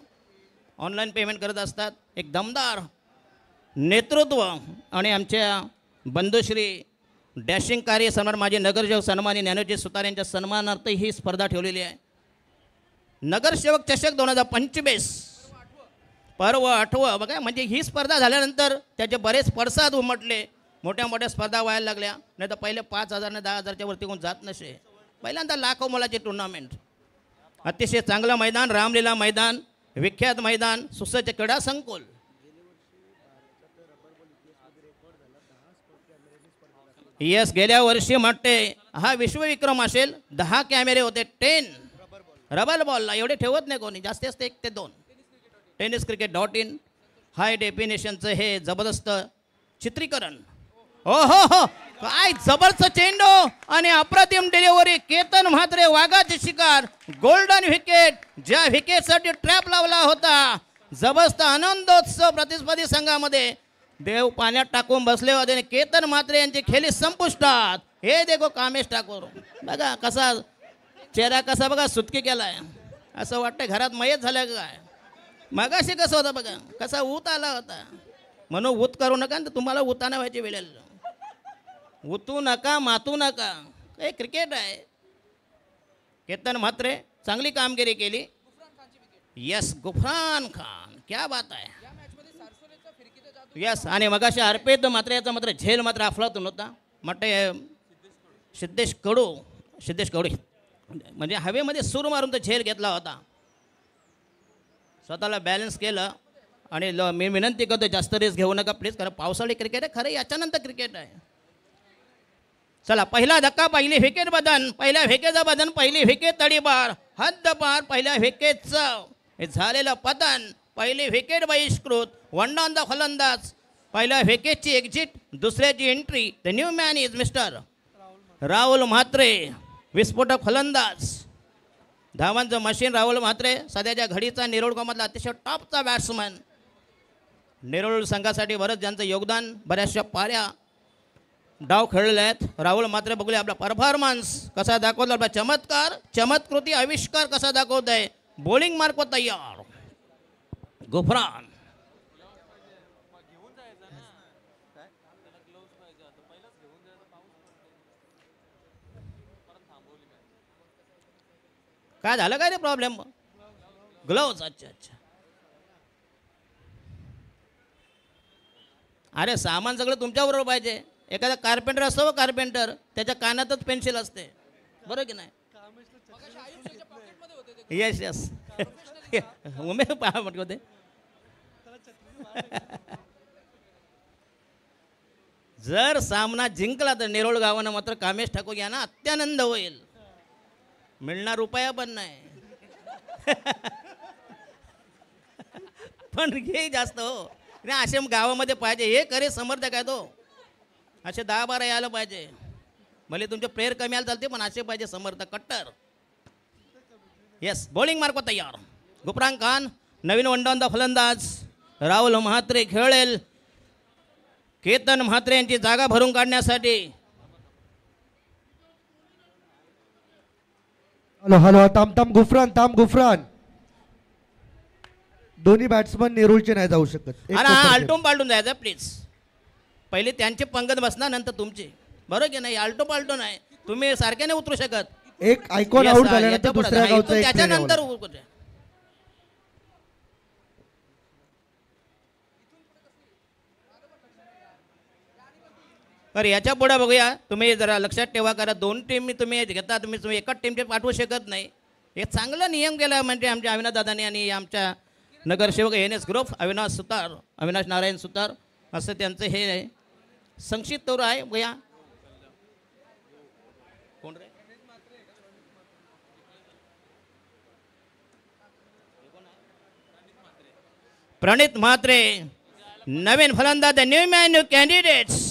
Speaker 3: ऑनलाईन पेमेंट करत असतात. एक दमदार नेतृत्व आणि आमच्या बंधुश्री डॅशिंग कार्य सन्मान माझे नगरसेवक सन्मानी ज्ञानोजी सुतार यांच्या सन्मानार्थ ही स्पर्धा ठेवलेली आहे. नगरसेवक चषक 2025 पर्व 8वं. बघा, म्हणजे ही स्पर्धा झाल्यानंतर त्याचे बरेच पडसाद उमटले, मोठ्या मोठ्या स्पर्धा व्हायला लागल्या. नाही तर पहिले 5,000 ने 10,000च्या वरती कोण जात नसे. पहिल्यांदा लाखो मोलाचे टुर्नामेंट. अतिशय चांगलं मैदान, रामलीला मैदान, विख्यात मैदान, सुसज्ज क्रीडा संकुल. येस, गेल्या वर्षी म्हणते हा विश्वविक्रम असेल. 10 कॅमेरे होते, 10 रबर बॉलला, एवढे ठेवत नाही कोणी, जास्तीत जास्त 1 ते 2. tenniscricket.in हाय डेफिनेशनचं हे जबरदस्त चित्रीकरण. हो हो हो, काय जबरदस्त चेंडू आणि अप्रतिम डिलिव्हरी. केतन म्हात्रे वाघाचे शिकार, गोल्डन विकेट, ज्या विकेटसाठी ट्रॅप लावला होता. जबरदस्त आनंदोत्सव प्रतिस्पर्धी संघामध्ये. देव पाण्यात टाकून बसले होते आणि केतन म्हात्रे यांची खेळी संपुष्टात. हे देखो कामेश ठाकूर, बघा कसा चेहरा, कसा बघा सुटकी केलाय, असं वाटतं घरात मयत झालं काय. मगाशी कसं होतं बघा, कसा ऊत आला होता. म्हणून ऊत करू नका, तुम्हाला उताना व्हायची वेळ. उतू नका, मातू नका, हे क्रिकेट आहे. केतन म्हात्रे चांगली कामगिरी केली. यस, गुफरान खान, क्या बात आहे. यस, आणि मगाशी अर्पित म्हात्रे याचा मात्र झेल मात्र अफलातून होता. म्हटलं सिद्धेश कडू म्हणजे हवेमध्ये सूर मारून तो झेल घेतला होता. स्वतःला बॅलन्स केलं आणि मी विनंती करतो जास्त रेस घेऊ नका प्लीज, कारण पावसाळी क्रिकेट आहे. खरं याच्यानंतर क्रिकेट आहे. चला पहिला धक्का, पहिली विकेट बदन, पहिल्या विकेटचं बदन, पहिली विकेट तडीपार, हद्दपार, पहिल्या विकेटचं हे झालेलं पतन, पहिली विकेट बहिष्कृत, वंडांदा फलंदाज, पहिल्या विकेटची एक्झिट, दुसऱ्याची entry. The new man is mister Rahul Mhatre, विस्फोटक फलंदाज, धावांचं मशीन राहुल म्हात्रे, सध्याच्या घडीचा नेरुळ गावामधला अतिशय टॉपचा बॅट्समन. नेरुळ संघासाठी बरंच ज्यांचं योगदान, बऱ्याचशा पाऱ्या डाव खेळलेले आहेत. राहुल म्हात्रे बघूया आपला परफॉर्मन्स कसा दाखवतो, आपला चमत्कार, चमत्कृती, आविष्कार कसा दाखवत आहे. बॉलिंग मार्क तयार, गुफरान. काय झालं काय रे प्रॉब्लेम. ग्लोव्ज, अच्छा अच्छा. अरे सामान सगळं तुमच्याबरोबर पाहिजे. एखादा कार्पेंटर असतो व कार्पेंटर, त्याच्या कानातच पेन्सिल असते, बरोबर की नाही. येस येस, उमेद पहा म्हटलं होते. जर सामना जिंकला तर नेरोळ गावानं मात्र कामेश ठाकूर यांना अत्यानंद होईल. मिळणार रुपया पण नाही. पण हे जास्त हो नाही, असे गावामध्ये पाहिजे हे खरे समर्थक आहे तो, असे 10-12 यायला पाहिजे. भले तुमचे प्रेयर कमी आले चालते पण असे पाहिजे समर्थक कट्टर. येस, बॉलिंग मार्क तयार. गुफरान खान नवीन वंडावंदा फलंदाज. राहुल म्हात्रे खेळेल. केतन म्हात्रे यांची जागा भरून काढण्यासाठी.
Speaker 2: हॅलो हॅलो, थांब गुफरान. दोन्ही बॅट्समन नेरूळचे नाही जाऊ शकत. एक
Speaker 3: अरे
Speaker 2: कोपर
Speaker 3: हा
Speaker 2: खेळ.
Speaker 3: आलटून पालटून जायचं प्लीज. पहिले त्यांचे पंगत बसणार नंतर तुमचे, बरोबर की नाही? आलटो पालटो नाही, तुम्ही सारखे नाही उतरू शकत.
Speaker 2: एक आयकॉन
Speaker 3: Yes,
Speaker 2: आउट
Speaker 3: हा,
Speaker 2: झाल्यानंतर
Speaker 3: याच्या पुढं
Speaker 2: दुसऱ्या
Speaker 3: हा,
Speaker 2: गावचा
Speaker 3: इथून
Speaker 2: एक player
Speaker 3: त्याच्यानंतर
Speaker 2: यावं
Speaker 3: उकळू द्या. तर याच्या पुढे बघूया. तुम्ही जरा लक्षात ठेवा, करा 2 टीम तुम्ही घेता, तुम्ही एकाच टीमचे पाठवू शकत नाही. एक चांगला नियम केला म्हणजे आमच्या अविनाश दादानी आणि आमच्या नगरसेवक NS ग्रुप अविनाश नारायण सुतार असं त्यांचं हे आहे. संक्षिप्त तौर आहे बघूया. कोण रे? प्रणित म्हात्रे नवीन फलंदाज, new man new candidates.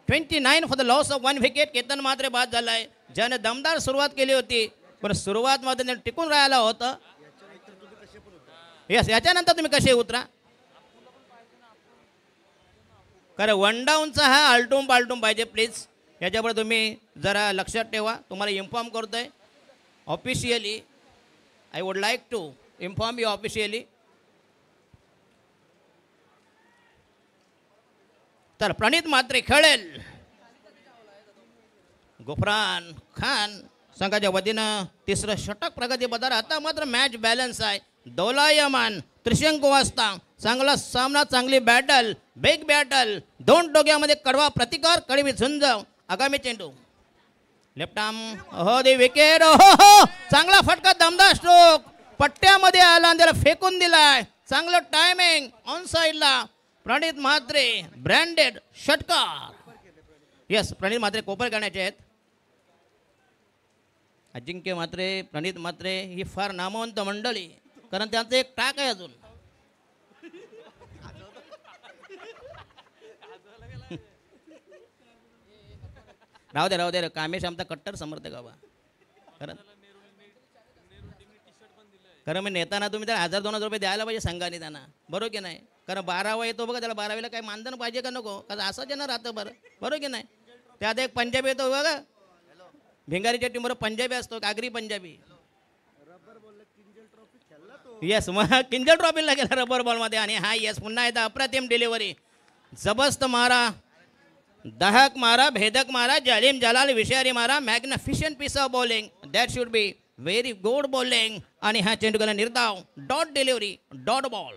Speaker 3: 29 for the loss of 1 wicket. Ketan Mhatre बाद झालाय, ज्याने दमदार सुरुवात केली होती पण सुरुवात मध्ये टिकून राहायला होतं. यस, याच्यानंतर तुम्ही कसे उतरा. कारण 1 डाऊनचा हा आलटून पालटून पाहिजे प्लीज. याच्यापुढे तुम्ही जरा लक्षात ठेवा. तुम्हाला इन्फॉर्म करतोय officially. I would like to inform you officially. तर प्रणित म्हात्रे खेळेल. गुफरान खान संघाच्या वतीनं तिसरं षटक प्रगती पदार. आता मात्र मॅच बॅलन्स आहे, दौलायमान. त्रिशंकू वाजता चांगला सामना, चांगली बॅटल, बिग बॅटल. 2 टोक्यामध्ये कडवा प्रतिकार, कडवी झुंज. आगामी चेंडू लेफ्ट आर्म, हो दे विकेट. हो, चांगला फटका, दमदार स्ट्रोक, पट्ट्यामध्ये आला आणि त्याला फेकून दिलाय. चांगलं टायमिंग ऑन साईडला. प्रणित म्हात्रे ब्रँडेड षटकार. येस, प्रणित म्हात्रे कोपर करण्याचे आहेत. अजिंक्य म्हात्रे, प्रणित म्हात्रे ही फार नामवंत मंडळी, कारण त्यांचं एक टाक आहे अजून. राहू दे कामेश आमचा कट्टर समर्थक हवा. कारण मी नेताना तुम्ही त्याला 1000-2000 रुपये द्यायला पाहिजे संघाने त्यांना, बरोबर की नाही? कारण 12वा येतो बघा, त्याला 12वीला काही मानधन पाहिजे का नको? कारण असं जे ना राहतं बरं, बरोबर की नाही? त्यात एक पंजाबी येतो बघा, भिंगारीच्या टीमवर पंजाबी असतो, आगरी पंजाबी. येस, मग किंजल ट्रॉफीला गेला रबर बॉलमध्ये. आणि हा येस, पुन्हा एकदा अप्रतिम डिलिव्हरी, जबरदस्त मारा, दहक मारा, भेदक मारा, जालिम जलाल विषारी मारा. Magnificent piece of bowling, that should be very good bowling. आणि हा चेंडू गेला निर्धाव, डॉट डिलिव्हरी, डॉट बॉल.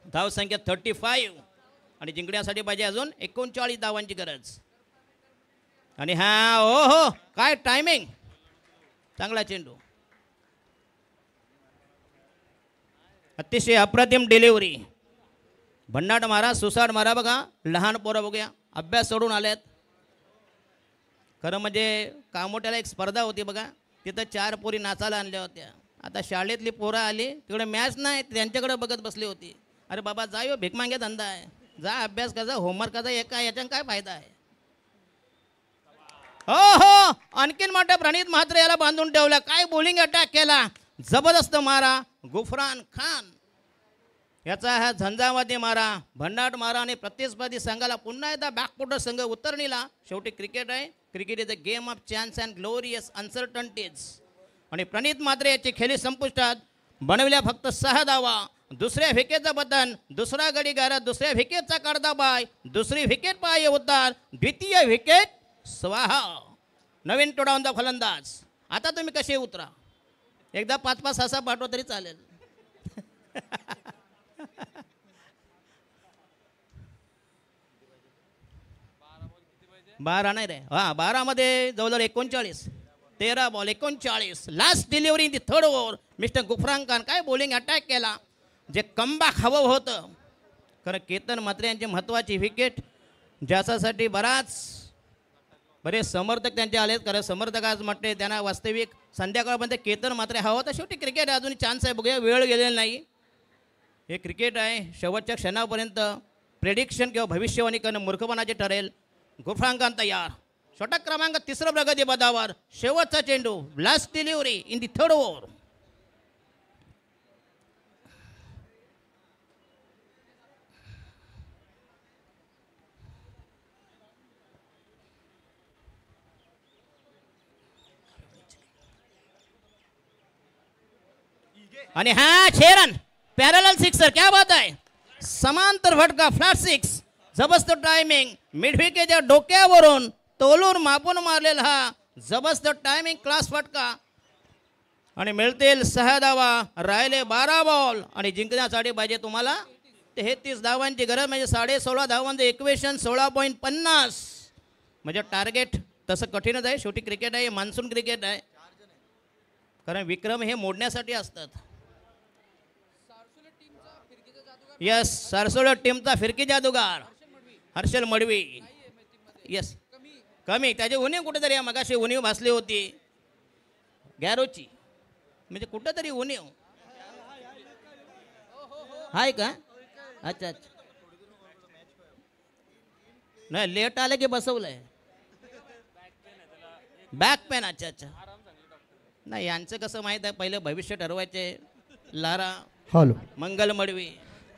Speaker 3: धाव संख्या 35 आणि जिंकण्यासाठी पाहिजे अजून 39 धावांची गरज. आणि हा हो काय टायमिंग, चांगला चेंडू, अतिशय अप्रतिम डिलिव्हरी. भन्नाट मारा, सुसाट मारा. बघा लहान पोरं बघूया, अभ्यास सोडून आल्यात. खरं म्हणजे कामोट्याला एक स्पर्धा होती बघा, तिथं 4 पोरी नाचायला आणल्या होत्या. आता शाळेतली पोरं आली, तिकडे मॅच नाही, त्यांच्याकडे बघत बसली होती. अरे बाबा जा, यो भीक मागे धंदा आहे, जा अभ्यास करा, होमवर्क करा, याच्यानं काय फायदा आहे? हो, आणखीन मोठ्या प्रणित म्हात्रे याला बांधून ठेवलं. काय बॉलिंग अटॅक केला, जबरदस्त मारा. गुफरान खान याचा हा झंझावाती मारा, भन्नाट मारा. आणि प्रतिस्पर्धी संघाला पुन्हा एकदा बॅकफुटर संघ उतरणीला. शेवटी क्रिकेट आहे, cricket is a game of chance and glorious uncertainties. आणि प्रणित म्हात्रे याची खेळी संपुष्टात, बनवल्या फक्त 6 धावा. दुसऱ्या विकेटचं बटन, दुसरा गडी गारा, दुसऱ्या विकेटचा काढता बाय, दुसरी विकेट पाय उतार, द्वितीय विकेट स्वाहा. नवीन टोडावंदा फलंदाज. आता तुम्ही कसे उतरा, एकदा 5-5, 6-6 पाठवा तरी चालेल. बारा नाही रे, हा 12 मध्ये जवळजवळ 39, 13 ball 39. Last delivery in the 3rd over. Mister Gufran Khan काय बॉलिंग अटॅक केला, जे कमबॅक हवं होतं. कारण केतन म्हात्रे यांची महत्त्वाची विकेट, ज्याच्यासाठी बरेच समर्थक त्यांचे आलेत, कारण समर्थक आज म्हटले त्यांना वास्तविक संध्याकाळपर्यंत केतन मात्र हवं. तर शेवटी क्रिकेट अजून चान्स आहे, बघूया, वेळ गेलेला नाही. हे क्रिकेट आहे, शेवटच्या क्षणापर्यंत प्रेडिक्शन किंवा भविष्यवाणी करणं मूर्खपणाचे ठरेल. गुफांकन तयार, षटक क्रमांक 3 प्रगती पदावर, शेवटचा चेंडू, last delivery in the third over. आणि हा 6 रन, पॅरलल सिक्सर, क्या बात आहे. समांतर फटका, फ्लॅट सिक्स, जबरदस्त टायमिंग, मिडविकेच्या डोक्यावरून तोलून मापून मारलेला हा जबरदस्त टायमिंग, क्लास फटका. आणि मिळतील 6 धावा, राहिले 12 बॉल. आणि जिंकण्यासाठी पाहिजे तुम्हाला 33 धावांची गरज, म्हणजे 16.5 धावांचं इक्वेशन, 16.50 म्हणजे टार्गेट. तसं कठीणच आहे, शेवटी क्रिकेट आहे, मान्सून क्रिकेट आहे, कारण विक्रम हे मोडण्यासाठी असतात. यस, सारसोळ टीमचा फिरकी जादूगार हर्षल मडवी. यस, कमी, त्याची उणीव कुठेतरी, मगाशी उणीव भासली होती गॅरोची, म्हणजे कुठंतरी उणीव हाय का. अच्छा अच्छा, नाही लेट आलं की बसवलंय, बॅक पेन. अच्छा अच्छा, नाही यांचं कसं माहीत आहे, पहिलं भविष्य ठरवायचे. Lara
Speaker 2: hello.
Speaker 3: मंगल मडवी.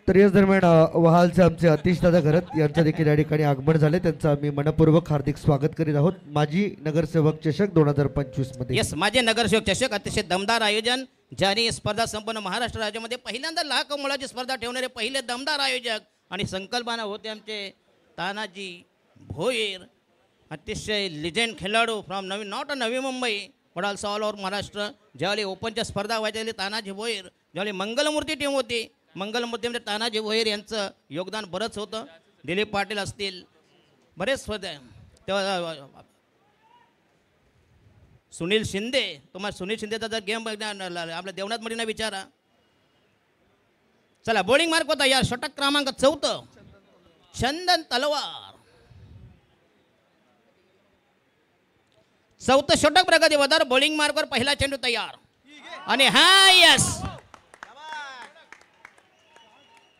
Speaker 2: तर याच दरम्यान वहालचे आमचे अतिशदादा घरत यांचं देखील या ठिकाणी आगमन झाले, त्यांचं आम्ही मनपूर्वक हार्दिक स्वागत करीत आहोत. माजी नगरसेवक चषक 2025 मध्ये.
Speaker 3: येस, माझे नगरसेवक चषक अतिशय दमदार आयोजन, ज्याने स्पर्धा संपन्न महाराष्ट्र राज्यामध्ये पहिल्यांदा लाख मुलाची स्पर्धा ठेवणारे पहिले दमदार आयोजक. आणि संकल्पना होते आमचे तानाजी भोईर, अतिशय लिजेंड खेळाडू from not Navi Mumbai but also all over Maharashtra. ज्यावेळी ओपनच्या स्पर्धा व्हायच्या तानाजी भोईर, ज्यावेळी मंगलमूर्ती टीम होती, मंगलमूर्तीमध्ये तानाजी भोईर यांचं योगदान बरंच होतं. दिलीप पाटील असतील, बरेच होते तेव्हा. सुनील शिंदे, तुम्हाला सुनील शिंदेचा जर गेम आपल्या देवनाथ मडीना विचारा. चला, बॉलिंग मार्क होता यार, षटक क्रमांक 4, चंदन तलवार. 4थं षटक प्रगती पदावर, बॉलिंग मार्कवर पहिला चेंडू तयार. आणि हा यस,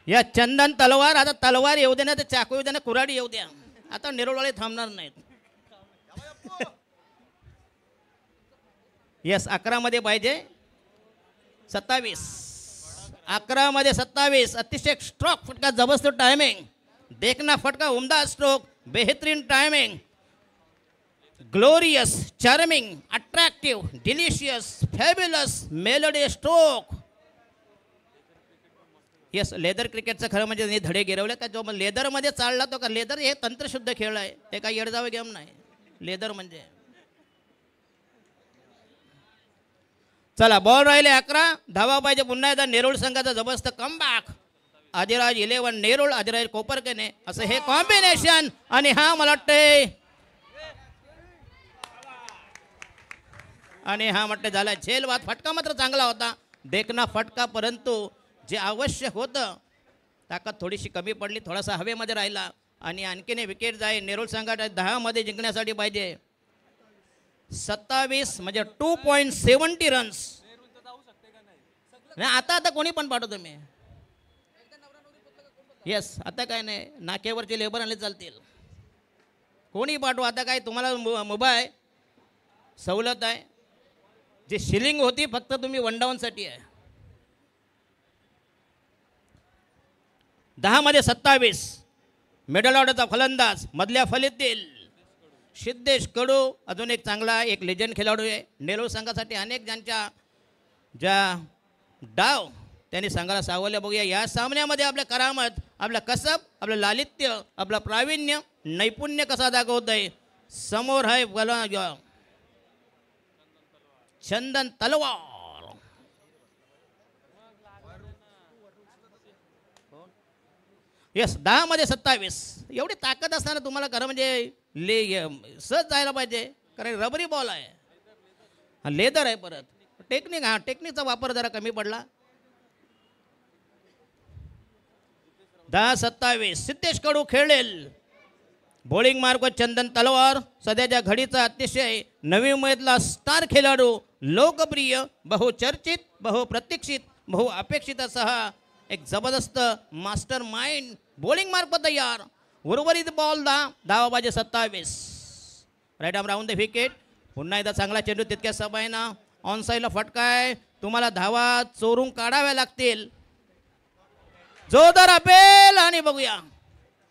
Speaker 3: या चंदन तलवार. आता तलवार येऊ दे ना, तर चाकू येऊ दे ना, कुऱ्हाडी येऊ द्या, आता निरोळवाळे थांबणार नाहीत. यस, 11 मध्ये पाहिजे 27, 11 मध्ये 27. अतिशय स्ट्रोक फटका, जबरदस्त टायमिंग, देखना फटका, उमदा स्ट्रोक, बेहतरीन timing, glorious, charming, attractive, delicious, fabulous, melody stroke. Yes, leather क्रिकेटचं खरं म्हणजे त्यांनी धडे गिरवले का. जो लेदरमध्ये चालला तो का, लेदर हे तंत्रशुद्ध खेळ आहे, ते काही येडजावे गेम नाही लेदर म्हणजे. चला, बॉल राहिले 11 धावा पाहिजे पुन्हा एकदा नेरूळ संघाचा जबरदस्त कमबॅक. आदिराज 11 नेरूळ, आदिराज कोपरकेने, असं हे कॉम्बिनेशन. आणि हा मला वाटते, आणि हा म्हटलं झाला झेलवाद. फटका मात्र चांगला होता, देखना फटका, परंतु जे आवश्यक होतं ताकद थोडीशी कमी पडली, थोडासा हवेमध्ये राहिला. आणि आणखीन विकेट जाईल. नेरूळ संघात 10 मध्ये जिंकण्यासाठी पाहिजे 27, म्हणजे 2.70 रन्स. आता कोणी पण पाठवतो मी. येस, आता काय नाही, नाक्यावरचे लेबर आले चालतील, कोणी पाठवा. आता काय तुम्हाला मोबाईल सवलत आहे, जी शिलिंग होती फक्त तुम्ही 1 डाऊनसाठी आहे. 10 मध्ये 27, मिडल ऑर्डरचा फलंदाज, मधल्या फलीतील सिद्धेश कडू, अजून एक चांगला एक लेजंड खेळाडू आहे. नेरूळ संघासाठी अनेक ज्या डाव त्यांनी संघाला सावरले. बघूया या सामन्यामध्ये आपल्या करामत, आपला कसब, आपलं लालित्य, आपलं प्रावीण्य, नैपुण्य कसा दाखवत आहे. समोर आहे चंदन तलवार. येस, 10 मध्ये 27. एवढी ताकद असताना तुम्हाला खरं म्हणजे सहज जायला पाहिजे, कारण रबरी बॉल आहे, लेदर आहे. परत टेक्निक, हा टेक्निकचा वापर जरा कमी पडला. 10-27 सिद्धेश कडू खेळेल, बॉलिंग मार्ग चंदन तलवार सध्याच्या घडीचा अतिशय नवी मुंबईतला स्टार खेळाडू, लोकप्रिय, बहुचर्चित, बहुप्रतीक्षित, बहुअपेक्षित असा एक जबरदस्त मास्टर माइंड. बॉलिंग मार्ग तयार. उर्वरित बॉल धावाबाजी 27. Right arm round the wicket. पुन्हा एकदा चांगला चेंडू तितक्या सबाईना ऑन साईडला फटका आहे. तुम्हाला धावा चोरून काढाव्या लागतील. जोरदार अपेल आणि बघूया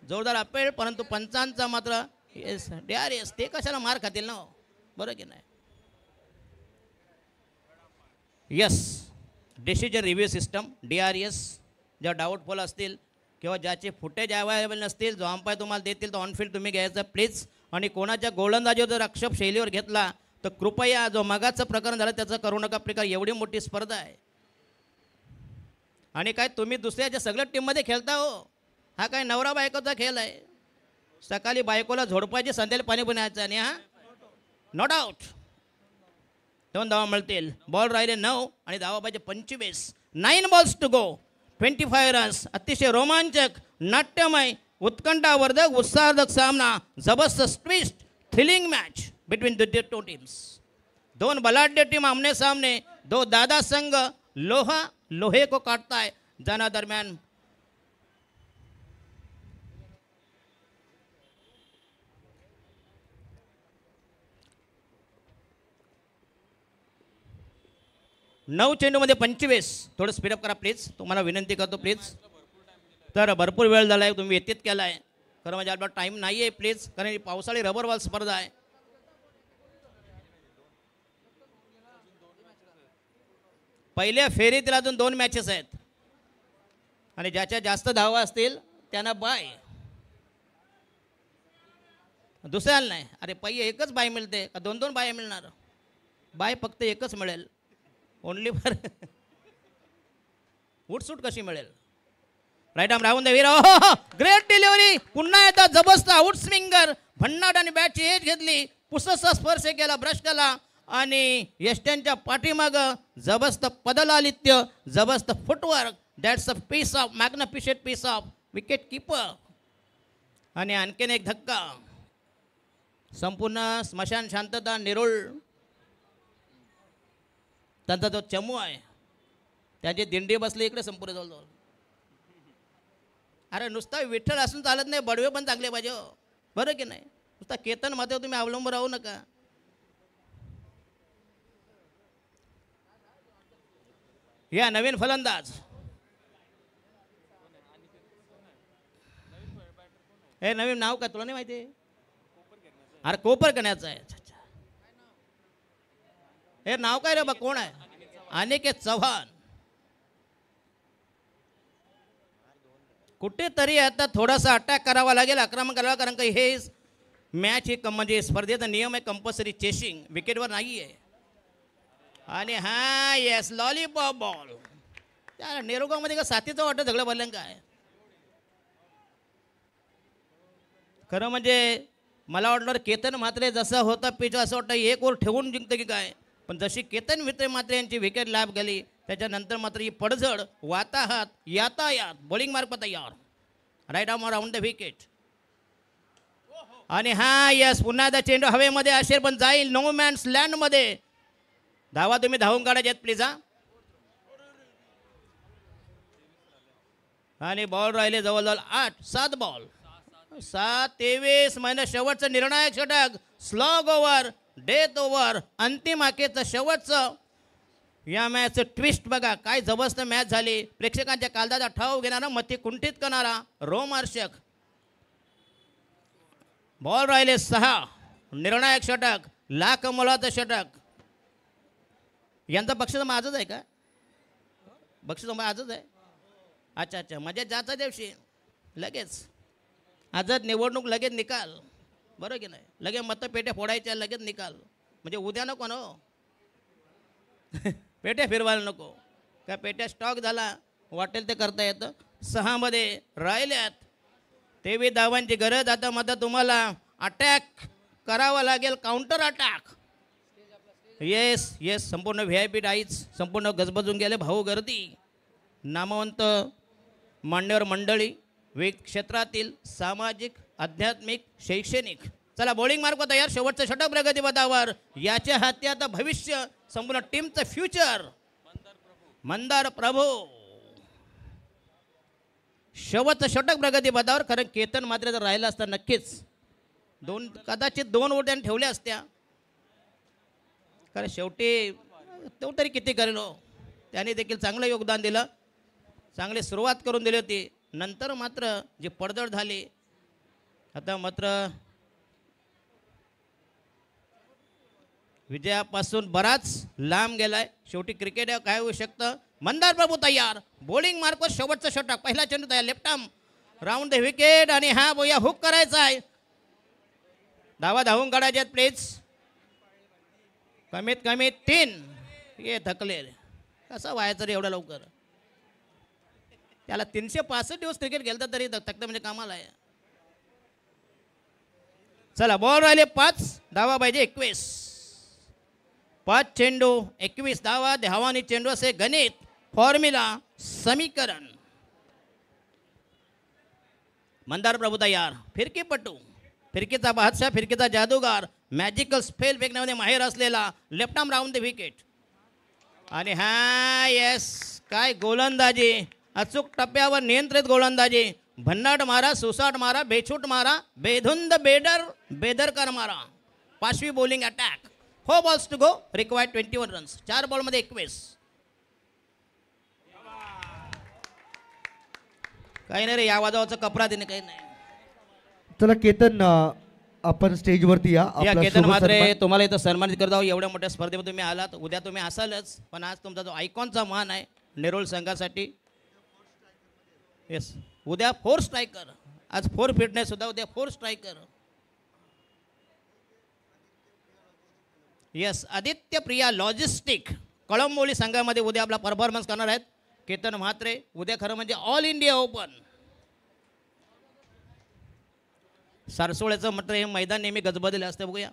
Speaker 3: जोरदार अपेल, परंतु पंचांचा मात्र येस DRS. ते कशाला मार खातील ना, बरं की नाही. Yes, decision review system DRS. ज्या डाऊटफुल असतील किंवा ज्याचे फुटेज अवेलेबल नसतील, जो अंपायर तुम्हाला देतील तो ऑनफील्ड तुम्ही घ्यायचा प्लीज. आणि कोणाच्या गोलंदाजीवर जर आक्षेप शैलीवर घेतला तर कृपया जो मगाचं प्रकरण झालं त्याचं करू नका. प्रकार एवढी मोठी स्पर्धा आहे आणि काय तुम्ही दुसऱ्याच्या सगळ्या टीममध्ये खेळता हो. हा काय नवरा बायकोचा खेळ आहे. सकाळी बायकोला झोडपायची, संध्याकाळी पाणी पिण्याचं आणि हा नॉट आउट. 2 धावा मिळतील. बॉल राहिले 9 आणि धावा पाहिजे 25. 9 बॉल्स टू गो, 25 रन्स. अतिशय रोमांचक, नाट्यमय, उत्कंठावर्धक, उत्साहवर्धक सामना. जबरदस्त twist, thrilling match between the two teams. 2 बलाढ्य टीम आमने सामने. 2 दादा संघ लोहे को काटता है. जाना दरम्यान नऊ चेंडूमध्ये 25. थोडं स्पीडअप करा प्लीज, तुम्हाला विनंती करतो प्लीज. तर भरपूर वेळ झाला आहे, तुम्ही व्यतीत केला आहे. खरं म्हणजे आपला टाईम नाही आहे प्लीज, कारण ही पावसाळी रबर बॉल स्पर्धा आहे. पहिल्या फेरीतील अजून 2 मॅचेस आहेत आणि ज्याच्या जास्त धावा असतील त्यांना बाय. दुसऱ्याला नाही. अरे पहिले एकच बाय मिळते का 2-2 बाय मिळणार? बाय फक्त एकच मिळेल. ओनली फॉर उठसूट कशी मिळेल? राईट आर्म राहून दे. Great delivery. पुन्हा एकदा जबरदस्त आउट स्विंगर. भन्नाट आणि बॅटची एज घेतली, पुसचा स्पर्श केला, ब्रश केला आणि यष्ट्यांच्या पाठीमागं जबरदस्त पदलालित्य, जबरदस्त footwork. That's a piece of magnificent piece of wicket keeper. आणि आणखीन एक धक्का. संपूर्ण स्मशान शांतता, निरोळ. त्यांचा जो चमू आहे त्याची दिंडी बसली इकडे संपूर्ण जवळजवळ. अरे नुसता विठ्ठल असून चालत नाही, बडवे पण चांगले पाहिजे हो, बरं की नाही. नुसता केतन मध्ये तुम्ही अवलंबून राहू नका. या नवीन फलंदाज हे नवीन नाव काय तुला नाही माहिती? अरे कोपर करण्याचं आहे. हे नाव काय रे बा, कोण आहे? अनिकेत चव्हाण. कुठेतरी आता थोडासा अटॅक करावा लागेल, आक्रमण करावा, कारण का हे मॅच ही म्हणजे स्पर्धेचा नियम आहे कंपल्सरी चेसिंग, विकेटवर नाही आहे. आणि हा येस लॉलीपॉप बॉल. त्या नेरुगामध्ये का साथीचं वाटतं झगडं भरलं काय? खरं म्हणजे मला वाटलं केतन म्हात्रे जसं होता पिच असं वाटतं 1 ओव्हर ठेवून जिंकतं की काय, पण जशी केतन म्हात्रे यांची विकेट लाभ गेली त्याच्यानंतर मात्र ही पडझड, वाताहत, यातायात. बॉलिंग मार्ग तयार. Right arm round the wicket. आणि हा यस पुन्हा एकदा चेंडू हवेमध्ये असेल पण जाईल नो मॅन्स लँडमध्ये. धावा तुम्ही धावून काढायचे आहेत प्लीज. आणि बॉल राहिले जवळजवळ 7 बॉल 23 महिना शेवटचं निर्णायक षटक. स्लॉग ओव्हर, डेथ ओव्हर, अंतिम हाकेचं शेवटचं या मॅचचं ट्विस्ट बघा. काय जबरदस्त मॅच झाली. प्रेक्षकांच्या काळजाचा ठाव घेणारा, मती कुंठित करणारा, रोमहर्षक. बॉल राहिले 6. निर्णायक षटक, लाख मोलाचं षटक. यांचा बक्षीस माझंच आहे का? बक्षीस माझंच आहे. अच्छा अच्छा, म्हणजे ज्याचा दिवशी लगेच आजच निवडणूक, लगेच निकाल, बरं की नाही? लगेच मतपेट्या फोडायच्या, लगेच निकाल. म्हणजे उद्या नको ना हो. पेट्या फिरवायला नको. काय पेट्या स्टॉक झाला, वाटेल ते करता येतं. 6 मध्ये राहिल्यात. 23 धावांची गरज. आता मात्र तुम्हाला अटॅक करावा लागेल, काउंटर अटॅक. येस येस, संपूर्ण VIP डाईच संपूर्ण गजबजून गेले. भाऊ गर्दी, नामवंत मान्यवर मंडळी, विविध क्षेत्रातील सामाजिक आध्यात्मिक शैक्षणिक. चला बॉलिंग मार्क तयार. शेवटचं षटक प्रगतीपथावर. याच्या हाती आता भविष्य, संपूर्ण टीमचं फ्युचर. मंदार प्रभू शेवटचं षटक प्रगतीपथावर. खरं केतन मात्र जर राहिला असता नक्कीच कदाचित 2 ओट्याने ठेवल्या असत्या. कारण शेवटी तो तरी किती करेल हो. त्याने देखील चांगलं योगदान दिलं, चांगली सुरुवात करून दिली होती. नंतर मात्र जी पडझड झाली, आता मात्र विजयापासून बराच लांब गेलाय. शेवटी क्रिकेट काय होऊ शकतं. मंदार प्रभू तयार. बॉलिंग मार्कवर शेवटचं षटक. पहिला चेंडू तयार. Left arm round the wicket. आणि हा बोया हुक करायचा आहे. धावा धावून काढायचे आहेत प्लीज. कमीत कमी 3. हे थकले. कसं व्हायचं रे एवढं लवकर. त्याला 365 दिवस क्रिकेट खेळतात तरी थकतं म्हणजे कामाला आहे. चला बॉल राहिले 5. धावा पाहिजे 21. 5 चेंडू 21 धावा. धावानी चेंडू असे गणित, फॉर्म्युला, समीकरण. मंदार प्रभू तयार. फिरकीपटू, फिरकीचा बादशाह, फिरकीचा जादूगार, मॅजिकल स्पेल फेकण्यामध्ये माहेर असलेला left arm round the wicket. आणि हा येस काय गोलंदाजी. अचूक टप्प्यावर नियंत्रित गोलंदाजी. भन्नाट मारा, सुसाट मारा, बेछूट मारा, बेधुंद बेदरकार मारा. 5वी bowling attack. 4 balls to go. Required 21 runs. 4 बॉलमध्ये 21. काही नाही रे या वाजावाचा कपडा देणे काही नाही.
Speaker 2: चला केतन आपण स्टेजवरती या.
Speaker 3: या
Speaker 2: आपला
Speaker 3: केतन
Speaker 2: शुभ
Speaker 3: म्हात्रे
Speaker 2: सन्मान.
Speaker 3: तुम्हाला इथं सन्मानित करत आहोत. एवढ्या मोठ्या स्पर्धेमध्ये तुम्ही आलात. उद्या तुम्ही असालच, पण आज तुमचा जो आयकॉनचा मान आहे नेरुळ संघासाठी. येस उद्या 4 स्ट्रायकर. आज 4 फिटनेस सुद्धा, उद्या 4 striker. Yes Aditya Priya logistic Kalamboli संघामध्ये उद्या आपला परफॉर्मन्स करणार आहेत केतन म्हात्रे. उद्या खरं म्हणजे ऑल इंडिया ओपन. सारसोळ्याचं म्हटलं हे मैदान नेहमी गजबजलेलं असतं. बघूया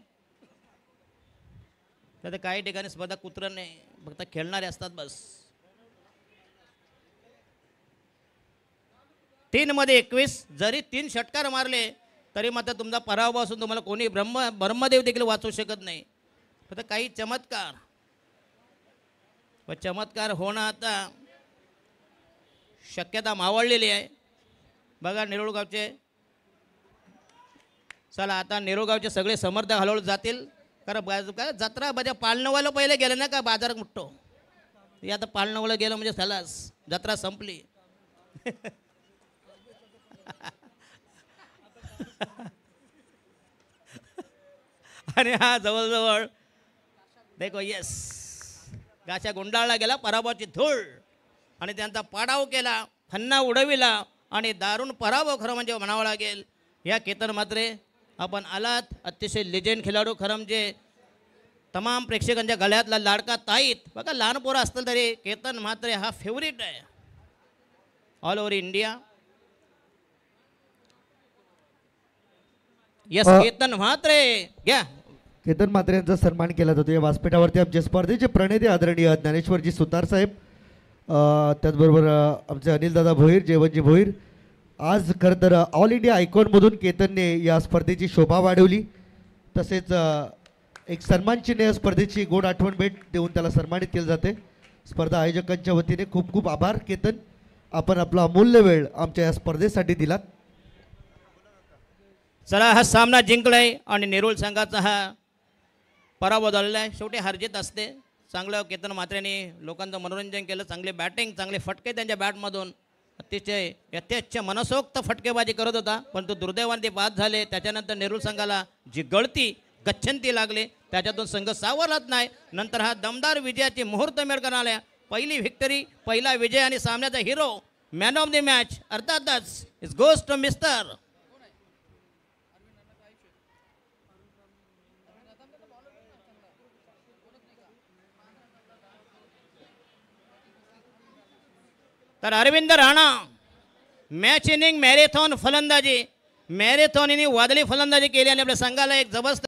Speaker 3: तर काही ठिकाणी स्पर्धा कुत्रं नाही, फक्त खेळणारे असतात बस. 3 मध्ये 21. जरी 3 षटकार मारले तरी मात्र तुमचा पराभव असून तुम्हाला कोणी ब्रह्मदेव देखील वाचवू शकत नाही. फक्त काही चमत्कार व चमत्कार होणं आता शक्यता मावळलेली आहे. बघा नेरुळगावचे. चला आता नेरुळगावचे सगळे समर्थक हलवले जातील. कारण काय जत्रा बजा पाळणंवालं पहिले गेलं ना का बाजार मुठतो. हे आता पाळणंवालं गेलं म्हणजे झालाच जत्रा संपली. आणि हा जवळजवळ देखो येस गाच्या गुंडाळला गेला. पराभवाची धूळ आणि त्यांचा पाडाव केला, फन्ना उडविला आणि दारुण पराभव खरं म्हणजे म्हणावं लागेल. या केतन म्हात्रे आपण आलात. अतिशय लेजेंड खेळाडू. खरं म्हणजे तमाम प्रेक्षकांच्या गळ्यातला लाडका ताईत. बघा लहान पोरं असतील तरी केतन म्हात्रे हा फेवरेट आहे all over India. Yes Ketan Mhatre घ्या.
Speaker 2: केतन म्हात्रे यांचा सन्मान केला जातो. या व्यासपीठावरती आमचे स्पर्धेचे प्रणेते आदरणीय ज्ञानेश्वरजी सुतार साहेब, त्याचबरोबर आमचे अनिलदादा भोईर, जेवणजी भोईर. आज खरं तर ऑल इंडिया आयकॉनमधून केतनने या स्पर्धेची शोभा वाढवली. तसेच एक सन्मान चिन्ह या स्पर्धेची गोड आठवण भेट देऊन त्याला सन्मानित केलं जाते. स्पर्धा आयोजकांच्या वतीने खूप खूप आभार केतन. आपण आपला अमूल्य वेळ आमच्या या स्पर्धेसाठी दिलात.
Speaker 3: चला हा सामना जिंकलाय आणि नेरुळ संघाचा हा पराभव झालेला आहे. शेवटी हारजीत असते. चांगलं केतन म्हात्रेने लोकांचं मनोरंजन केलं. चांगले बॅटिंग, चांगले फटके त्यांच्या बॅटमधून. अतिशय यथेच्छ मनसोक्त फटकेबाजी करत होता, पण तो दुर्दैवाने ते बाद झाले. त्याच्यानंतर नेरुळ संघाला जी गळती गच्छंती लागले त्याच्यातून संघ सावरलाच नाही. नंतर हा दमदार विजयाची मुहूर्त मेळ करणाऱ्या पहिली व्हिक्टरी, पहिला विजय आणि सामन्याचा hero, man of the match अर्थातच इज गोज टू मिस्टर तर Arvind Rana. Match inning marathon फलंदाजी, मॅरेथॉन इनिंग वादळी फलंदाजी केली आणि आपल्या संघाला एक जबरदस्त